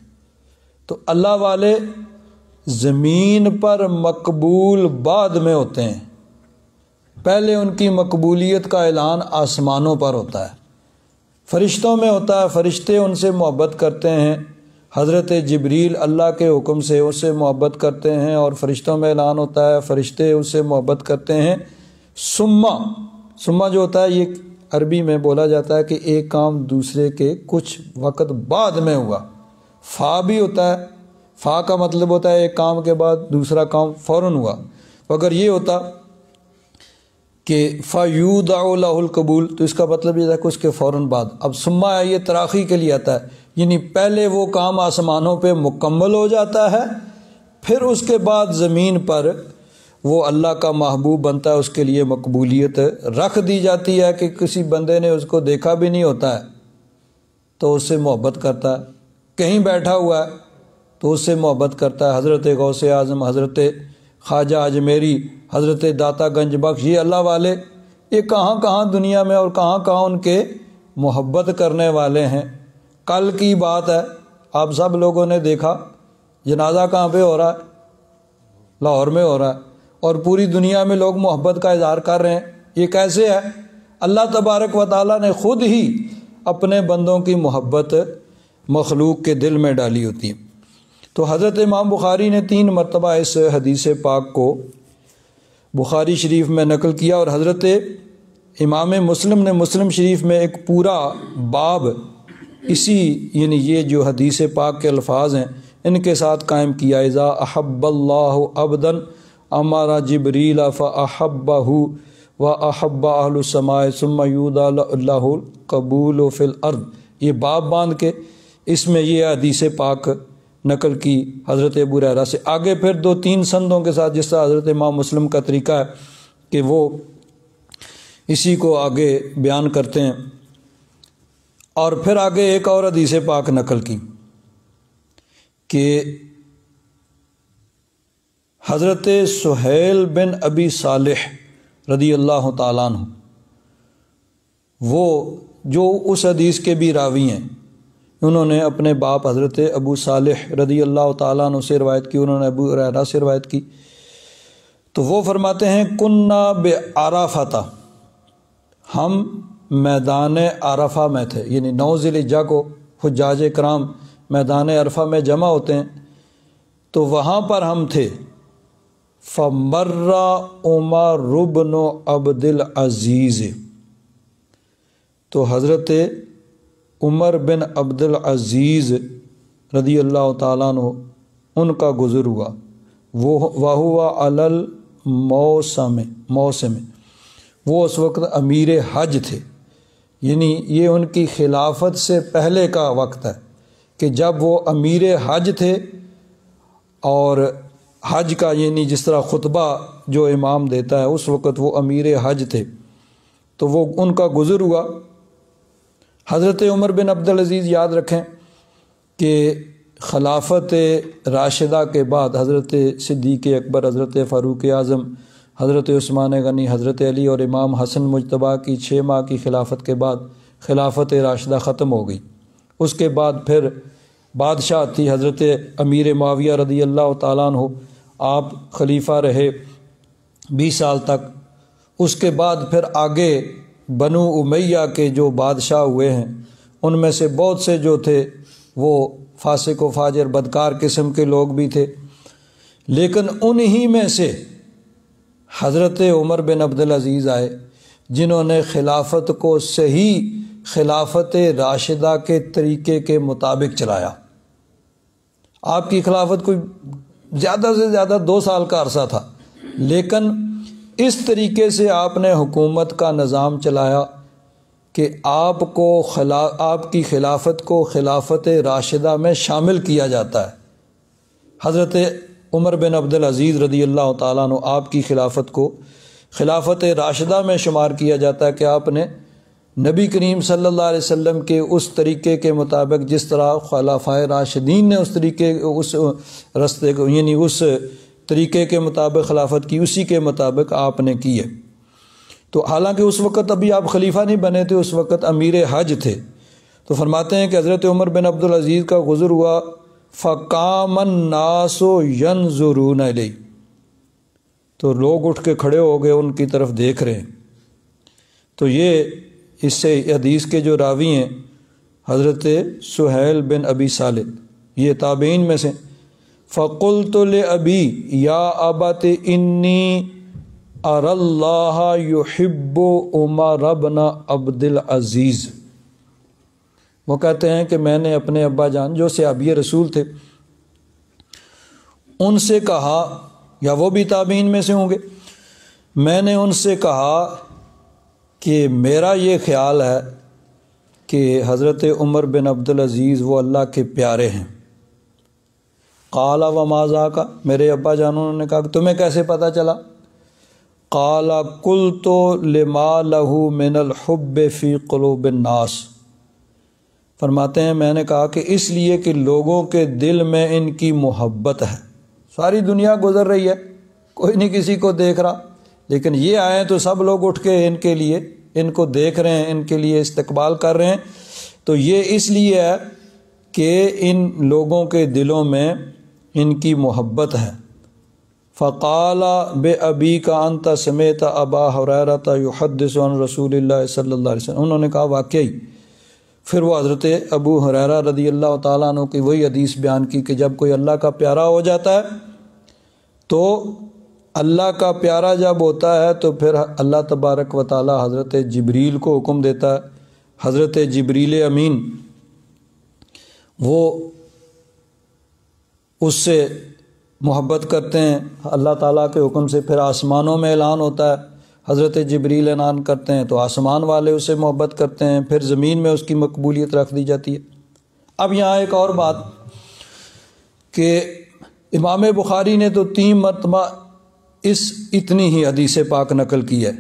تو اللہ والے زمین پر مقبول بعد میں ہوتے ہیں، پہلے ان کی مقبولیت کا اعلان آسمانوں پر ہوتا ہے، فرشتوں میں ہوتا ہے، فرشتے ان سے محبت کرتے ہیں، حضرت جبریل اللہ کے حکم سے اس سے محبت کرتے ہیں اور فرشتوں میں اعلان ہوتا ہے، فرشتے اس سے محبت کرتے ہیں۔ ثم جو ہوتا ہے یہ عربی میں بولا جاتا ہے کہ ایک کام دوسرے کے کچھ وقت بعد میں ہوا۔ فا بھی ہوتا ہے، فا کا مطلب ہوتا ہے ایک کام کے بعد دوسرا کام فوراً ہوا، اگر یہ ہوتا کہ فَيُودَعُ لَهُ الْقَبُولُ تو اس کا مطلب یہ ہے کہ اس کے فوراً بعد۔ اب ثم یہ تراخی کے لیے آتا ہے، یعنی پہلے وہ کام آسمانوں پہ مکمل ہو جاتا ہے، پھر اس کے بعد زمین پر وہ اللہ کا محبوب بنتا ہے، اس کے لیے مقبولیت رکھ دی جاتی ہے کہ کسی بندے نے اس کو دیکھا بھی نہیں ہوتا ہے تو اس سے محبت کرتا ہے، کہیں بیٹھا ہوا ہے تو اس سے محبت کرتا ہے۔ حضرت غوث اعظم، حضرت خواجہ اجمیری، حضرت داتا گنج بخش، یہ اللہ والے یہ کہاں کہاں دنیا میں اور کہاں کہاں ان کے محبت کرنے والے ہیں۔ کل کی بات ہے، آپ سب لوگوں نے دیکھا جنازہ کہاں پہ ہو رہا ہے؟ لاہور میں ہو رہا ہے، اور پوری دنیا میں لوگ محبت کا اظہار کر رہے ہیں۔ یہ کیسے ہے؟ اللہ تبارک و تعالیٰ نے خود ہی اپنے بندوں کی محبت مخلوق کے دل میں ڈالی ہوتی ہے۔ تو حضرت امام بخاری نے 3 مرتبہ اس حدیث پاک کو بخاری شریف میں نقل کیا، اور حضرت امام مسلم نے مسلم شریف میں ایک پورا باب اسی یعنی یہ جو حدیث پاک کے الفاظ ہیں ان کے ساتھ قائم کیا۔ اذا احب اللہ عبدا امر جبریل فاحبہ واحب اہل السماء ثم یودع لہ القبول فی الارض، یہ باب باندھ کے اس میں یہ حدیث پاک نقل کی حضرت ابو ہریرہ سے۔ آگے پھر 2-3 سندوں کے ساتھ، جس طرح حضرت امام مسلم کا طریقہ ہے کہ وہ اسی کو آگے بیان کرتے ہیں، اور پھر آگے ایک اور حدیث پاک نقل کی کہ حضرت سہیل بن ابی صالح رضی اللہ تعالیٰ عنہ، وہ جو اس حدیث کے بھی راوی ہیں، انہوں نے اپنے باپ حضرت ابو صالح رضی اللہ تعالیٰ عنہ سے روایت کی، انہوں نے ابو ہریرہ سے روایت کی۔ تو وہ فرماتے ہیں کنّا بعرفہ، ہم میدان عرفہ میں تھے، یعنی 9 ذی الحجہ کو حجاج کرام میدان عرفہ میں جمع ہوتے ہیں، تو وہاں پر ہم تھے۔ فمر عمر بن عبد العزیز، تو حضرت عمر بن عبد العزیز رضی اللہ تعالیٰ عنہ ان کا گزر ہوا، وہو علی الموسم، وہ اس وقت امیر حج تھے، یعنی یہ ان کی خلافت سے پہلے کا وقت ہے کہ جب وہ امیر حج تھے، اور حج کا یعنی جس طرح خطبہ جو امام دیتا ہے اس وقت وہ امیر حج تھے، تو وہ ان کا گزر ہوا۔ حضرت عمر بن عبد العزیز یاد رکھیں کہ خلافت راشدہ کے بعد حضرت صدیق اکبر، حضرت فاروق اعظم، حضرت عثمان غنی، حضرت علی اور امام حسن مجتبیٰ کی 6 ماہ کی خلافت کے بعد خلافت راشدہ ختم ہو گئی۔ اس کے بعد پھر بادشاہ تھی حضرت امیر معاویہ رضی اللہ تعالیٰ عنہ، آپ خلیفہ رہے 20 سال تک۔ اس کے بعد پھر آگے بنو امیہ کے جو بادشاہ ہوئے ہیں، ان میں سے بہت سے جو تھے وہ فاسق و فاجر بدکار قسم کے لوگ بھی تھے، لیکن انہی میں سے حضرت عمر بن عبد العزیز آئے جنہوں نے خلافت کو صحیح خلافت راشدہ کے طریقے کے مطابق چلایا۔ آپ کی خلافت کوئی زیادہ سے زیادہ 2 سال کا عرصہ تھا، لیکن اس طریقے سے آپ نے حکومت کا نظام چلایا کہ آپ کی خلافت کو خلافت راشدہ میں شامل کیا جاتا ہے۔ حضرت عمر بن عبد العزیز رضی اللہ تعالیٰ عنہ آپ کی خلافت کو خلافت راشدہ میں شمار کیا جاتا ہے کہ آپ نے نبی کریم صلی اللہ علیہ وسلم کے اس طریقے کے مطابق، جس طرح خلفائے راشدین نے اس طریقے اس رستے کو یعنی اس طریقے کے مطابق خلافت کی، اسی کے مطابق آپ نے کی ہے۔ تو حالانکہ اس وقت ابھی آپ خلیفہ نہیں بنے تھے، اس وقت امیر حج تھے۔ تو فرماتے ہیں کہ حضرت عمر بن عبد العزیز کا گزر ہوا، فَقَامَ النَّاسُ يَنْظُرُونَ إِلَيْهِ، تو لوگ اٹھ کے کھڑے ہو گئے، ان کی طرف دیکھ رہے ہیں۔ تو یہ اس سے حدیث کے جو راوی ہیں حضرت سہیل بن ابی صالح، یہ تابعین میں سے۔ فَقُلْتُ لِأَبِي يَا أَبَتِ إِنِّي أَرَى اللَّهَ يُحِبُّ عُمَرَ بْنَ عبد العزیز، وہ کہتے ہیں کہ میں نے اپنے ابا جان جو صحابی رسول تھے ان سے کہا، یا وہ بھی تابعین میں سے ہوں گے، میں نے ان سے کہا کہ میرا یہ خیال ہے کہ حضرت عمر بن عبد العزیز وہ اللہ کے پیارے ہیں۔ قال وما ذاک، میرے ابا جانوں نے کہا کہ تمہیں کیسے پتہ چلا؟ قال قلت لما له من الحب فی قلوب الناس، فرماتے ہیں میں نے کہا کہ اس لیے کہ لوگوں کے دل میں ان کی محبت ہے۔ ساری دنیا گزر رہی ہے، کوئی نہیں کسی کو دیکھ رہا، لیکن یہ آئے تو سب لوگ اٹھ کے ان کے لیے ان کو دیکھ رہے ہیں، ان کے لیے استقبال کر رہے ہیں۔ تو یہ اس لیے ہے کہ ان لوگوں کے دلوں میں ان کی محبت ہے۔ فقال بأبیک انت سمعت ابا ہریرہ یحدث عن رسول اللہ صلی اللہ علیہ وسلم، انہوں نے کہا واقعی۔ پھر وہ حضرت ابو ہریرہ رضی اللہ تعالیٰ عنہ کی وہی حدیث بیان کی کہ جب کوئی اللہ کا پیارا ہو جاتا ہے تو اللہ کا پیارا جب ہوتا ہے تو پھر اللہ تبارک و تعالیٰ حضرت جبریل کو حکم دیتا ہے، حضرت جبریل امین وہ اس سے محبت کرتے ہیں اللہ تعالیٰ کے حکم سے، پھر آسمانوں میں اعلان ہوتا ہے، حضرت جبریل اعلان کرتے ہیں تو آسمان والے اسے محبت کرتے ہیں، پھر زمین میں اس کی مقبولیت رکھ دی جاتی ہے۔ اب یہاں ایک اور بات کہ امام بخاری نے تو 3 مرتبہ اتنی ہی حدیث پاک نقل کی ہے،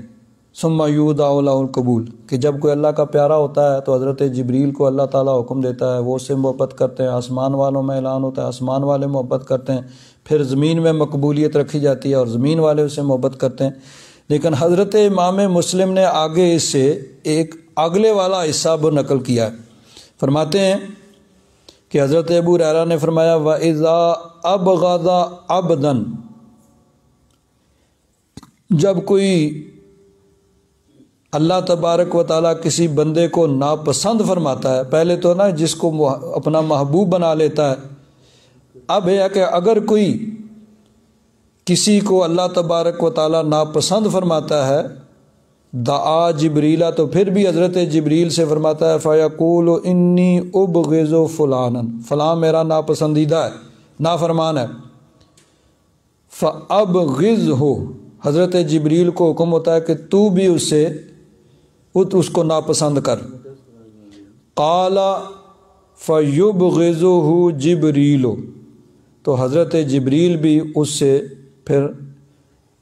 ثم یودع لہ القبول، کہ جب کوئی اللہ کا پیارا ہوتا ہے تو حضرت جبریل کو اللہ تعالیٰ حکم دیتا ہے، وہ اس سے محبت کرتے ہیں، آسمان والوں میں اعلان ہوتا ہے، آسمان والے محبت کرتے ہیں، پھر زمین میں مقبولیت رکھی جاتی ہے اور زمین والے اس سے محبت کرتے ہیں۔ لیکن حضرت امام مسلم نے آگے اس سے ایک اگلے والا حصہ نقل کیا ہے، فرماتے ہیں کہ حضرت ابو ہریرہ نے فرمایا وَإِذَا أَبْغَضَ عَبْدًا، جب کوئی اللہ تبارک و تعالیٰ کسی بندے کو ناپسند فرماتا ہے، پہلے تو نا جس کو اپنا محبوب بنا لیتا ہے، اب ہے کہ اگر کوئی کسی کو اللہ تبارک و تعالیٰ ناپسند فرماتا ہے، دعا جبریلا، تو پھر بھی حضرت جبریل سے فرماتا ہے فیقول انی ابغض فلانا، فلاں میرا ناپسندیدہ ہے، نافرمان ہے، فابغضہ، حضرت جبریل کو حکم ہوتا ہے کہ تو بھی اس کو ناپسند کر۔ قال فیبغضہ جبریل، تو حضرت جبریل بھی اس سے پھر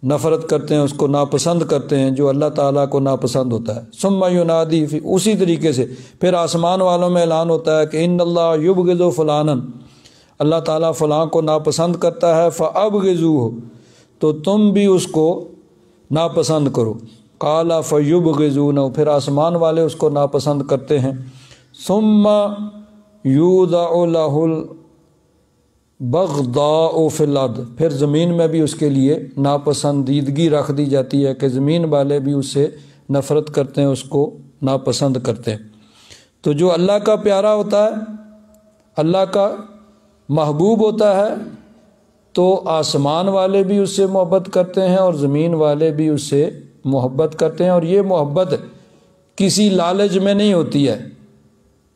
نفرت کرتے ہیں، اس کو ناپسند کرتے ہیں جو اللہ تعالیٰ کو ناپسند ہوتا ہے۔ ثم ینادی، اسی طریقے سے پھر آسمان والوں میں اعلان ہوتا ہے کہ ان اللہ یبغض فلانا، اللہ تعالیٰ فلاں کو ناپسند کرتا ہے، فابغضوہ، تو تم بھی اس کو ناپسند کرو۔ قال فیبغضونہ، پھر آسمان والے اس کو ناپسند کرتے ہیں۔ ثم یودع لہ البغضاء فی الارض، پھر زمین میں بھی اس کے لیے ناپسندیدگی رکھ دی جاتی ہے کہ زمین والے بھی اس سے نفرت کرتے ہیں، اس کو ناپسند کرتے ہیں۔ تو جو اللہ کا پیارا ہوتا ہے، اللہ کا محبوب ہوتا ہے، تو آسمان والے بھی اس سے محبت کرتے ہیں اور زمین والے بھی اس سے محبت کرتے ہیں، اور یہ محبت کسی لالچ میں نہیں ہوتی ہے،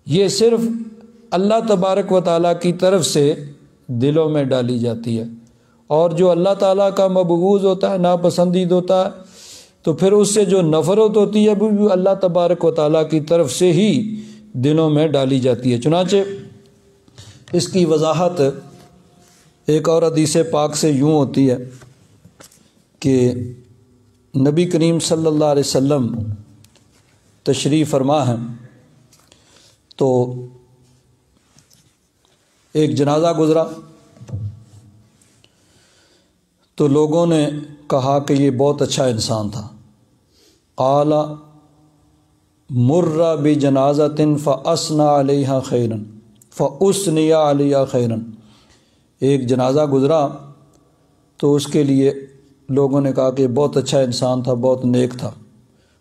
یہ صرف اللہ تبارک و تعالیٰ کی طرف سے دلوں میں ڈالی جاتی ہے۔ اور جو اللہ تعالیٰ کا مبغوض ہوتا ہے، ناپسندید ہوتا ہے، تو پھر اس سے جو نفرت ہوتی ہے وہ بھی اللہ تبارک و تعالیٰ کی طرف سے ہی دلوں میں ڈالی جاتی ہے۔ چنانچہ اس کی وضاحت ایک اور حدیث پاک سے یوں ہوتی ہے کہ نبی کریم صلی اللہ علیہ وسلم تشریف فرما ہیں، تو ایک جنازہ گزرا، تو لوگوں نے کہا کہ یہ بہت اچھا انسان تھا۔ قال مر بجنازۃ فاثنى علیہا خیرا فاثنی علیہا خیرا، ایک جنازہ گزرا تو اس کے لیے لوگوں نے کہا کہ بہت اچھا انسان تھا، بہت نیک تھا۔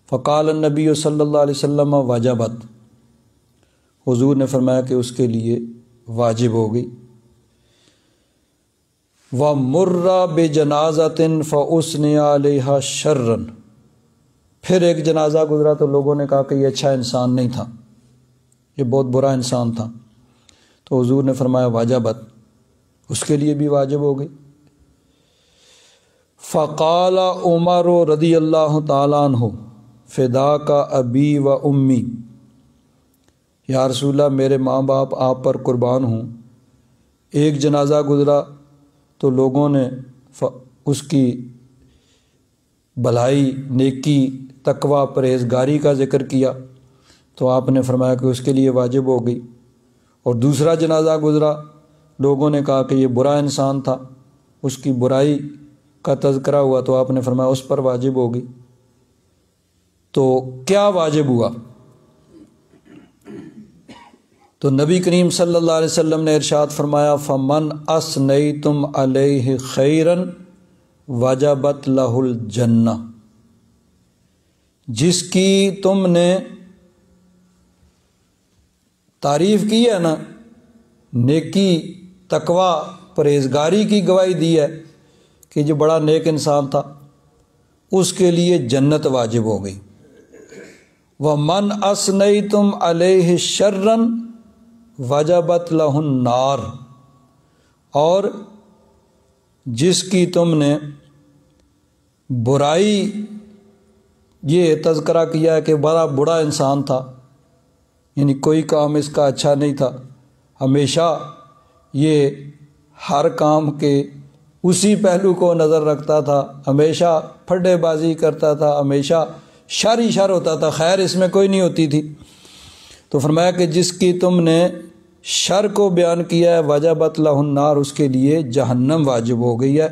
فقال النبی صلی اللہ علیہ وسلم وجبت، حضور نے فرمایا کہ اس کے لیے واجب ہو گئی۔ وَمُرَّ بِجَنَازَةٍ فَأُثْنِيَ عَلَيْهَا شَرًّا، پھر ایک جنازہ گزرا تو لوگوں نے کہا کہ یہ اچھا انسان نہیں تھا، یہ بہت برا انسان تھا، تو حضور نے فرمایا واجبت، اس کے لیے بھی واجب ہو گئی۔ فقال عمر رضی اللہ تعالیٰ عنہ فداک ابی و امی، یا رسول اللہ میرے ماں باپ آپ پر قربان ہوں۔ ایک جنازہ گزرا تو لوگوں نے اس کی بھلائی، نیکی، تقوی، پرہیزگاری کا ذکر کیا، تو آپ نے فرمایا کہ اس کے لیے واجب ہو گئی۔ اور دوسرا جنازہ گزرا، لوگوں نے کہا کہ یہ برا انسان تھا، اس کی برائی کا تذکرہ ہوا، تو آپ نے فرمایا اس پر واجب ہو گئی۔ تو کیا واجب ہوا؟ تو نبی کریم صلی اللہ علیہ وسلم نے ارشاد فرمایا فمن اثنیتم علیہ خیرا وجبت لہ الجنہ، جس کی تم نے تعریف کی ہے نا، نیکی، تقوی، پرہیزگاری کی گواہی دی ہے کہ یہ بڑا نیک انسان تھا، اس کے لیے جنت واجب ہو گئی۔ وَمَنْ أَثْنَيْتُمْ عَلَيْهِ شَرًّا وَجَبَتْ لَهُ النَّارُ، اور جس کی تم نے برائی، یہ تذکرہ کیا ہے کہ بڑا انسان تھا، یعنی کوئی کام اس کا اچھا نہیں تھا، ہمیشہ یہ ہر کام کے اسی پہلو کو نظر رکھتا تھا، ہمیشہ پھڈے بازی کرتا تھا، ہمیشہ شر ہی شر ہوتا تھا، خیر اس میں کوئی نہیں ہوتی تھی۔ تو فرمایا کہ جس کی تم نے شر کو بیان کیا ہے وجبت لہ النار، اس کے لیے جہنم واجب ہو گئی ہے۔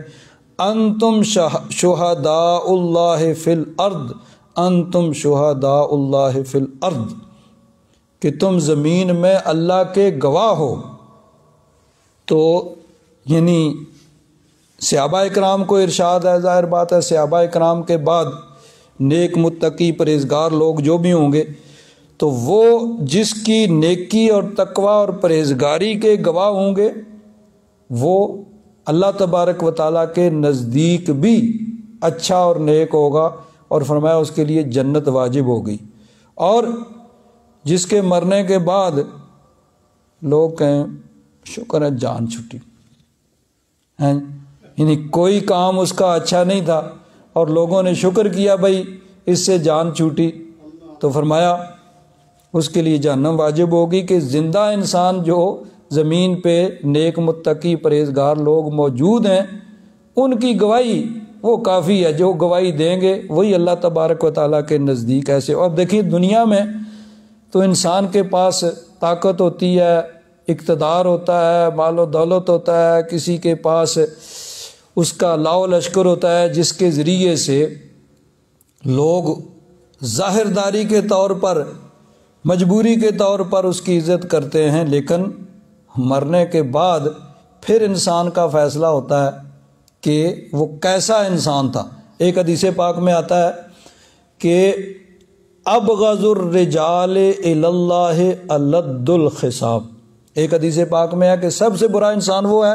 انتم شہداء اللہ فی الارض، انتم شہداء اللہ فی الارض، کہ تم زمین میں اللہ کے گواہ ہو۔ تو یعنی صحابہ اکرام کو ارشاد ہے، ظاہر بات ہے صحابہ اکرام کے بعد نیک متقی پرہیزگار لوگ جو بھی ہوں گے تو وہ جس کی نیکی اور تقوی اور پرہیزگاری کے گواہ ہوں گے وہ اللہ تبارک و تعالیٰ کے نزدیک بھی اچھا اور نیک ہوگا، اور فرمایا اس کے لیے جنت واجب ہو گئی۔ اور جس کے مرنے کے بعد لوگ کہیں شکر ہے جان چھٹی، یعنی کوئی کام اس کا اچھا نہیں تھا اور لوگوں نے شکر کیا بھائی اس سے جان چھوٹی، تو فرمایا اس کے لیے جہنم واجب ہوگی۔ کہ زندہ انسان جو زمین پہ نیک متقی پرہیزگار لوگ موجود ہیں ان کی گواہی وہ کافی ہے، جو گواہی دیں گے وہی اللہ تبارک و تعالیٰ کے نزدیک ایسے۔ اب دیکھیے دنیا میں تو انسان کے پاس طاقت ہوتی ہے، اقتدار ہوتا ہے، مال و دولت ہوتا ہے، کسی کے پاس اس کا لاؤ لشکر ہوتا ہے جس کے ذریعے سے لوگ ظاہرداری کے طور پر، مجبوری کے طور پر اس کی عزت کرتے ہیں، لیکن مرنے کے بعد پھر انسان کا فیصلہ ہوتا ہے کہ وہ کیسا انسان تھا۔ ایک حدیث پاک میں آتا ہے کہ ابغض الرجال الی اللہ الد الخصام، ایک حدیث پاک میں ہے کہ سب سے برا انسان وہ ہے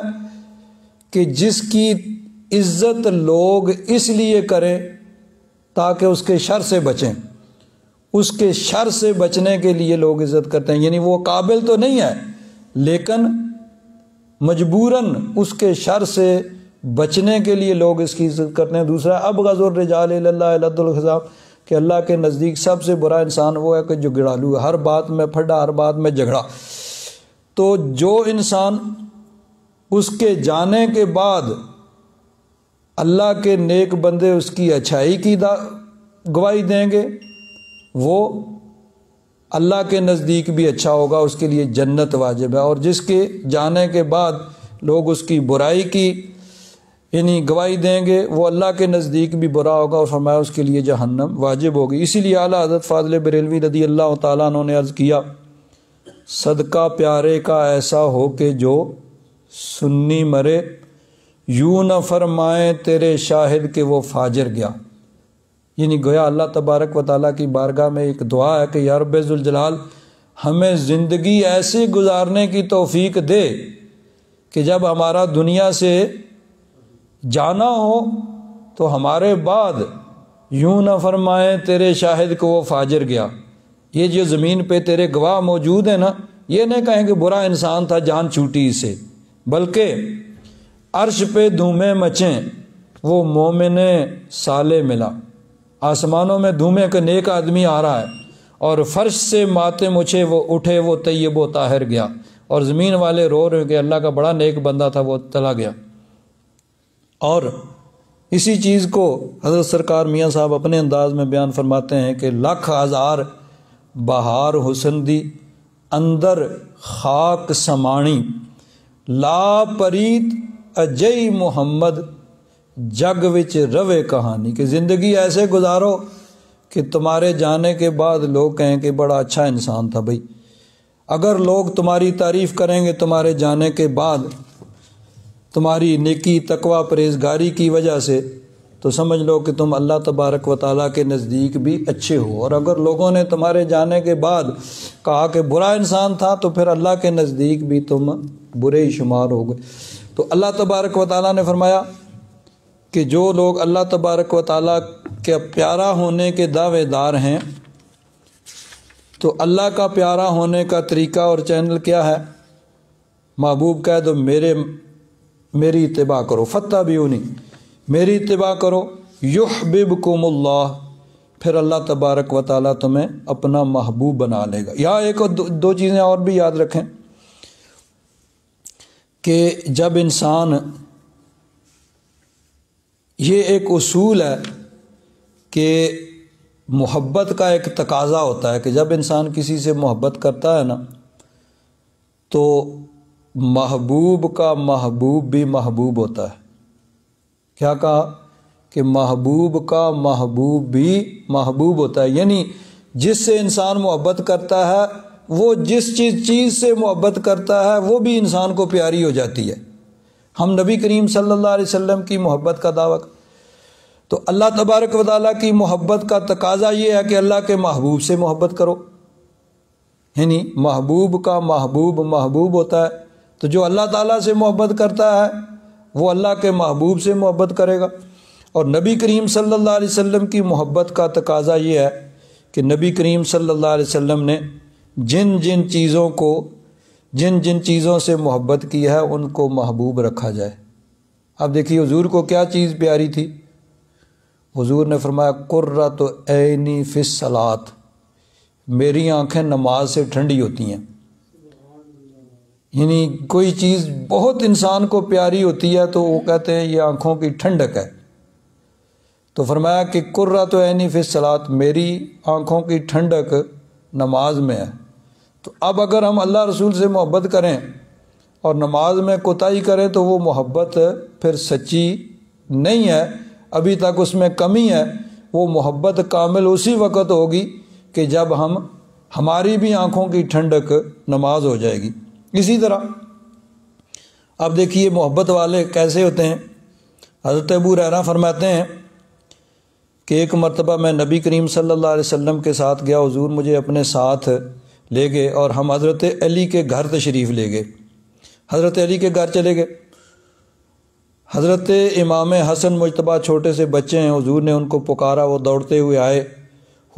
کہ جس کی عزت لوگ اس لیے کریں تاکہ اس کے شر سے بچیں، اس کے شر سے بچنے کے لیے لوگ عزت کرتے ہیں، یعنی وہ قابل تو نہیں ہے لیکن مجبوراً اس کے شر سے بچنے کے لیے لوگ اس کی عزت کرتے ہیں۔ دوسرا ابغض الرجال الی اللہ الد الخصام، کہ اللہ کے نزدیک سب سے برا انسان وہ ہے کہ جو گڑالو ہے، ہر بات میں پھڈا، ہر بات میں جھگڑا۔ تو جو انسان اس کے جانے کے بعد اللہ کے نیک بندے اس کی اچھائی کی گواہی دیں گے وہ اللہ کے نزدیک بھی اچھا ہوگا، اس کے لیے جنت واجب ہے، اور جس کے جانے کے بعد لوگ اس کی برائی کی یعنی گواہی دیں گے وہ اللہ کے نزدیک بھی برا ہوگا، اور فرمایا اس کے لیے جہنم واجب ہوگی۔ اسی لیے اعلیٰ حضرت فاضل بریلوی رضی اللہ تعالیٰ عنہ نے عرض کیا صدقہ پیارے کا ایسا ہو کہ جو سنی مرے یوں نہ فرمائیں تیرے شاہد کہ وہ فاجر گیا، یعنی گویا اللہ تبارک و تعالیٰ کی بارگاہ میں ایک دعا ہے کہ یا رب ذوالجلال ہمیں زندگی ایسے گزارنے کی توفیق دے کہ جب ہمارا دنیا سے جانا ہو تو ہمارے بعد یوں نہ فرمائیں تیرے شاہد کو وہ فاجر گیا، یہ جو زمین پہ تیرے گواہ موجود ہیں نا یہ نہیں کہیں کہ برا انسان تھا جان چھوٹی اسے، بلکہ عرش پہ دھومے مچیں وہ مومن صالح ملا، آسمانوں میں دھومے کا نیک آدمی آ رہا ہے، اور فرش سے ماتم اٹھے وہ طیب و طاہر گیا، اور زمین والے رو رہے کہ اللہ کا بڑا نیک بندہ تھا وہ چلا گیا۔ اور اسی چیز کو حضرت سرکار میاں صاحب اپنے انداز میں بیان فرماتے ہیں کہ لاکھ ہزار بہار حسن دی اندر خاک سمانی لا پریت اجئی محمد جگ وچ روے کہانی، کہ زندگی ایسے گزارو کہ تمہارے جانے کے بعد لوگ کہیں کہ بڑا اچھا انسان تھا بھائی۔ اگر لوگ تمہاری تعریف کریں گے تمہارے جانے کے بعد تمہاری نیکی تقوی پرہیزگاری کی وجہ سے تو سمجھ لو کہ تم اللہ تبارک و تعالیٰ کے نزدیک بھی اچھے ہو، اور اگر لوگوں نے تمہارے جانے کے بعد کہا کہ برا انسان تھا تو پھر اللہ کے نزدیک بھی تم برے ہی شمار ہو گئے۔ تو اللہ تبارک و تعالیٰ نے فرمایا کہ جو لوگ اللہ تبارک و تعالیٰ کے پیارا ہونے کے دعوے دار ہیں تو اللہ کا پیارا ہونے کا طریقہ اور چینل کیا ہے؟ محبوب کہہ دو میری اتباع کرو، فتبعونی، میری اتباع کرو، یحببکم اللہ، پھر اللہ تبارک و تعالیٰ تمہیں اپنا محبوب بنا لے گا۔ یا ایک اور دو چیزیں اور بھی یاد رکھیں، کہ جب انسان، یہ ایک اصول ہے کہ محبت کا ایک تقاضا ہوتا ہے کہ جب انسان کسی سے محبت کرتا ہے نا تو محبوب کا محبوب بھی محبوب ہوتا ہے۔ کیا کہا؟ کہ محبوب کا محبوب بھی محبوب ہوتا ہے، یعنی جس سے انسان محبت کرتا ہے وہ جس چیز سے محبت کرتا ہے وہ بھی انسان کو پیاری ہو جاتی ہے۔ ہم نبی کریم صلی اللہ علیہ وسلم کی محبت کا دعویٰ، تو اللہ تبارک و تعالیٰ کی محبت کا تقاضا یہ ہے کہ اللہ کے محبوب سے محبت کرو، یعنی محبوب کا محبوب محبوب ہوتا ہے، تو جو اللہ تعالیٰ سے محبت کرتا ہے وہ اللہ کے محبوب سے محبت کرے گا۔ اور نبی کریم صلی اللہ علیہ وسلم کی محبت کا تقاضا یہ ہے کہ نبی کریم صلی اللہ علیہ وسلم نے جن جن چیزوں سے محبت کی ہے ان کو محبوب رکھا جائے۔ اب دیکھیے حضور کو کیا چیز پیاری تھی؟ حضور نے فرمایا قرۃ عینی فی الصلاۃ، میری آنکھیں نماز سے ٹھنڈی ہوتی ہیں۔ یعنی کوئی چیز بہت انسان کو پیاری ہوتی ہے تو وہ کہتے ہیں یہ آنکھوں کی ٹھنڈک ہے، تو فرمایا کہ قرۃ عینی فی الصلاۃ، میری آنکھوں کی ٹھنڈک نماز میں ہے۔ تو اب اگر ہم اللہ رسول سے محبت کریں اور نماز میں کوتاہی کریں تو وہ محبت پھر سچی نہیں ہے، ابھی تک اس میں کمی ہے۔ وہ محبت کامل اسی وقت ہوگی کہ جب ہماری بھی آنکھوں کی ٹھنڈک نماز ہو جائے گی۔ اسی طرح اب دیکھیے محبت والے کیسے ہوتے ہیں۔ حضرت ابو ہریرہ فرماتے ہیں کہ ایک مرتبہ میں نبی کریم صلی اللہ علیہ وسلم کے ساتھ گیا، حضور مجھے اپنے ساتھ لے گئے اور ہم حضرت علی کے گھر تشریف لے گئے۔ حضرت علی کے گھر چلے گئے، حضرت امام حسن مجتبیٰ چھوٹے سے بچے ہیں، حضور نے ان کو پکارا، وہ دوڑتے ہوئے آئے،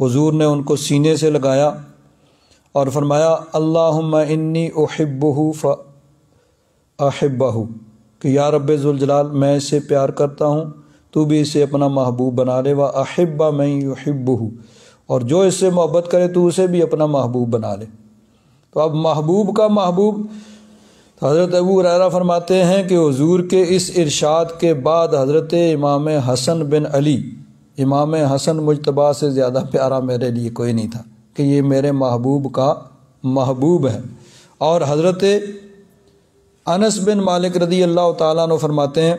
حضور نے ان کو سینے سے لگایا اور فرمایا اللہم انی احبہ فاحبہ، کہ یا رب ذوالجلال میں اس سے پیار کرتا ہوں، تو بھی اسے اپنا محبوب بنا لے، وَأَحِبَّ مَن يُحِبُّهُ، اور جو اس سے محبت کرے تو اسے بھی اپنا محبوب بنا لے۔ تو اب محبوب کا محبوب، تو حضرت ابو ہریرہ فرماتے ہیں کہ حضور کے اس ارشاد کے بعد حضرت امام حسن بن علی، امام حسن مجتبیٰ سے زیادہ پیارا میرے لیے کوئی نہیں تھا کہ یہ میرے محبوب کا محبوب ہے۔ اور حضرت انس بن مالک رضی اللہ تعالیٰ عنہ فرماتے ہیں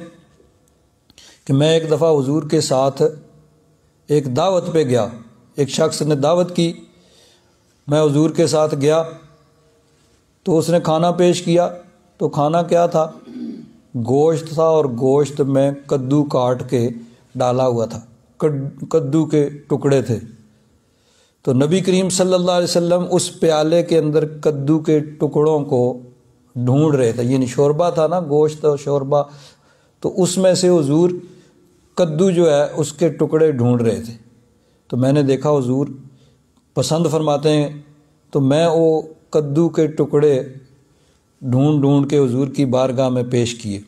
کہ میں ایک دفعہ حضور کے ساتھ ایک دعوت پہ گیا، ایک شخص نے دعوت کی، میں حضور کے ساتھ گیا تو اس نے کھانا پیش کیا، تو کھانا کیا تھا؟ گوشت تھا، اور گوشت میں کدو کاٹ کے ڈالا ہوا تھا، کدو کے ٹکڑے تھے۔ تو نبی کریم صلی اللہ علیہ وسلم اس پیالے کے اندر کدو کے ٹکڑوں کو ڈھونڈ رہے تھے، یعنی شوربہ تھا نا، گوشت اور شوربہ، تو اس میں سے حضور کدو جو ہے اس کے ٹکڑے ڈھونڈ رہے تھے۔ تو میں نے دیکھا حضور پسند فرماتے ہیں، تو میں وہ کدو کے ٹکڑے ڈھونڈ کے حضور کی بارگاہ میں پیش کیے۔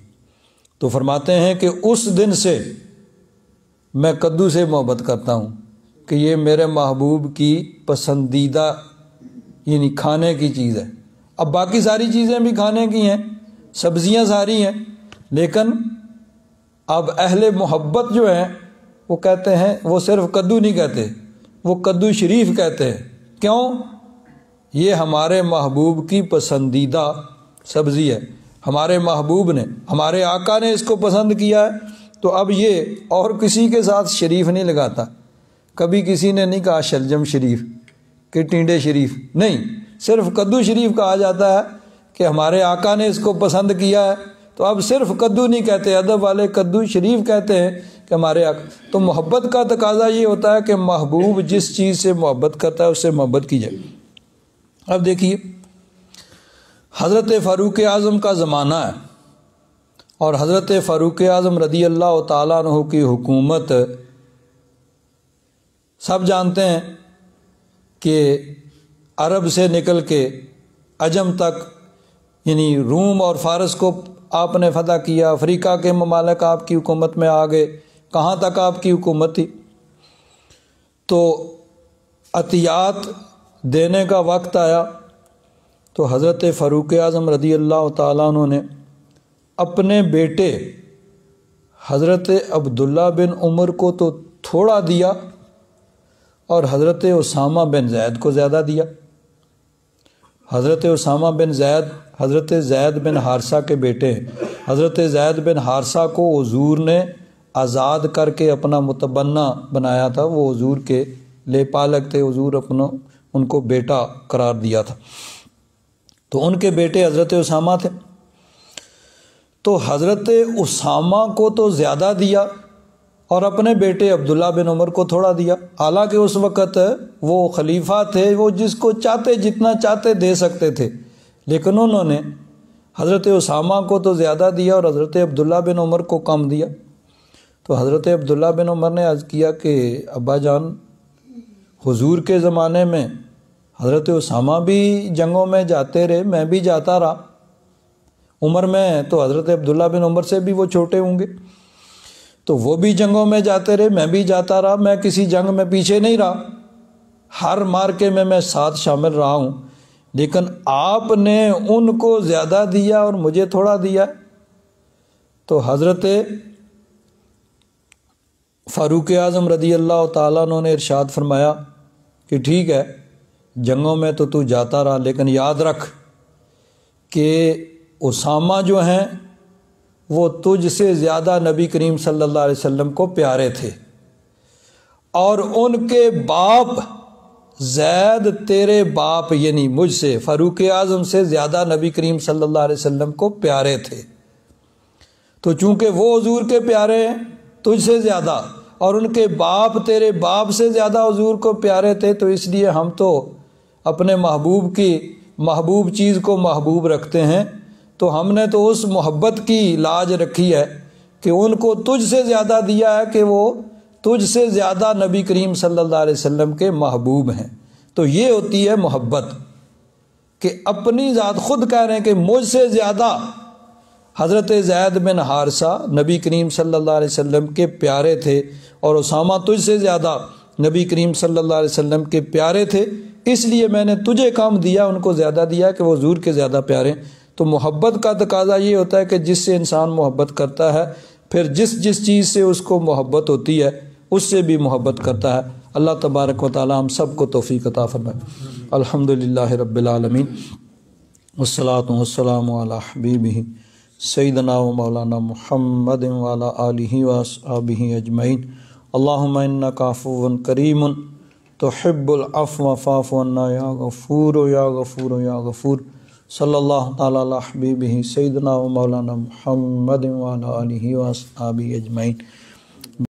تو فرماتے ہیں کہ اس دن سے میں کدو سے محبت کرتا ہوں کہ یہ میرے محبوب کی پسندیدہ یعنی کھانے کی چیز ہے۔ اب باقی ساری چیزیں بھی کھانے کی ہیں، سبزیاں ساری ہیں، لیکن اب اہل محبت جو ہیں وہ کہتے ہیں، وہ صرف کدو نہیں کہتے، وہ کدو شریف کہتے ہیں۔ کیوں؟ یہ ہمارے محبوب کی پسندیدہ سبزی ہے، ہمارے محبوب نے، ہمارے آقا نے اس کو پسند کیا ہے، تو اب یہ اور کسی کے ساتھ شریف نہیں لگاتا۔ کبھی کسی نے نہیں کہا شلجم شریف کہ ٹینڈے شریف، نہیں، صرف کدو شریف کہا جاتا ہے کہ ہمارے آقا نے اس کو پسند کیا ہے۔ تو اب صرف کدو نہیں کہتے، ادب والے کدو شریف کہتے ہیں کہ ہمارے آقا۔ تو محبت کا تقاضا یہ ہوتا ہے کہ محبوب جس چیز سے محبت کرتا ہے اس سے محبت کی جائے۔ اب دیکھیے حضرت فاروق اعظم کا زمانہ ہے، اور حضرت فاروق اعظم رضی اللہ تعالیٰ عنہ کی حکومت سب جانتے ہیں کہ عرب سے نکل کے عجم تک، یعنی روم اور فارس کو آپ نے فتح کیا، افریقہ کے ممالک آپ کی حکومت میں آ گئے، کہاں تک آپ کی حکومت تھی؟ تو عطیات دینے کا وقت آیا تو حضرت فاروق اعظم رضی اللہ تعالیٰ عنہ نے اپنے بیٹے حضرت عبداللہ بن عمر کو تو تھوڑا دیا اور حضرت اسامہ بن زید کو زیادہ دیا۔ حضرت اسامہ بن زید حضرت زید بن حارثہ کے بیٹے ہیں۔ حضرت زید بن حارثہ کو حضور نے آزاد کر کے اپنا متبنہ بنایا تھا، وہ حضور کے لے پالک تھے، حضور اپنا ان کو بیٹا قرار دیا تھا، تو ان کے بیٹے حضرت اسامہ تھے۔ تو حضرت اسامہ کو تو زیادہ دیا اور اپنے بیٹے عبداللہ بن عمر کو تھوڑا دیا، حالانکہ اس وقت وہ خلیفہ تھے، وہ جس کو چاہتے جتنا چاہتے دے سکتے تھے، لیکن انہوں نے حضرت اسامہ کو تو زیادہ دیا اور حضرت عبداللہ بن عمر کو کم دیا۔ تو حضرت عبداللہ بن عمر نے عرض کیا کہ ابا جان، حضور کے زمانے میں حضرت اسامہ بھی جنگوں میں جاتے رہے، میں بھی جاتا رہا، عمر میں تو حضرت عبداللہ بن عمر سے بھی وہ چھوٹے ہوں گے، تو وہ بھی جنگوں میں جاتے رہے، میں بھی جاتا رہا، میں کسی جنگ میں پیچھے نہیں رہا، ہر مارکے میں ساتھ شامل رہا ہوں، لیکن آپ نے ان کو زیادہ دیا اور مجھے تھوڑا دیا۔ تو حضرت فاروق اعظم رضی اللہ تعالیٰ عنہ نے ارشاد فرمایا کہ ٹھیک ہے، جنگوں میں تو جاتا رہا، لیکن یاد رکھ کہ اسامہ جو ہیں وہ تجھ سے زیادہ نبی کریم صلی اللہ علیہ وسلم کو پیارے تھے، اور ان کے باپ زید تیرے باپ یعنی مجھ سے، فاروق اعظم سے زیادہ نبی کریم صلی اللہ علیہ وسلم کو پیارے تھے، تو چونکہ وہ حضور کے پیارے ہیں تجھ سے زیادہ، اور ان کے باپ تیرے باپ سے زیادہ حضور کو پیارے تھے، تو اس لیے ہم تو اپنے محبوب چیز کو محبوب رکھتے ہیں، تو ہم نے تو اس محبت کی لاج رکھی ہے کہ ان کو تجھ سے زیادہ دیا ہے کہ وہ تجھ سے زیادہ نبی کریم صلی اللہ علیہ وسلم کے محبوب ہیں۔ تو یہ ہوتی ہے محبت کہ اپنی ذات خود کہہ رہے ہیں کہ مجھ سے زیادہ حضرت زید بن حارثہ نبی کریم صلی اللہ علیہ وسلم کے پیارے تھے، اور اسامہ تجھ سے زیادہ نبی کریم صلی اللہ علیہ وسلم کے پیارے تھے، اس لیے میں نے تجھے کم دیا، ان کو زیادہ دیا کہ وہ حضور کے زیادہ پیارے ہیں۔ تو محبت کا تقاضا یہ ہوتا ہے کہ جس سے انسان محبت کرتا ہے، پھر جس چیز سے اس کو محبت ہوتی ہے اس سے بھی محبت کرتا ہے۔ اللہ تبارک و تعالی ہم سب کو توفیق عطا فرمائے۔ الحمدللہ رب العالمین، والصلاۃ والسلام علی حبیبہ سیدنا و مولانا محمد وعلی آلہ واصحابہ اجمعین۔ اللہم انک عفو کریم تحب العفو فاعف عنا یا غفور یا غفور یا غفور۔ صلی اللہ تعالی علی حبیبہ سیدنا و مولانا محمد وعلی آلہ واصحابہ اجمعین۔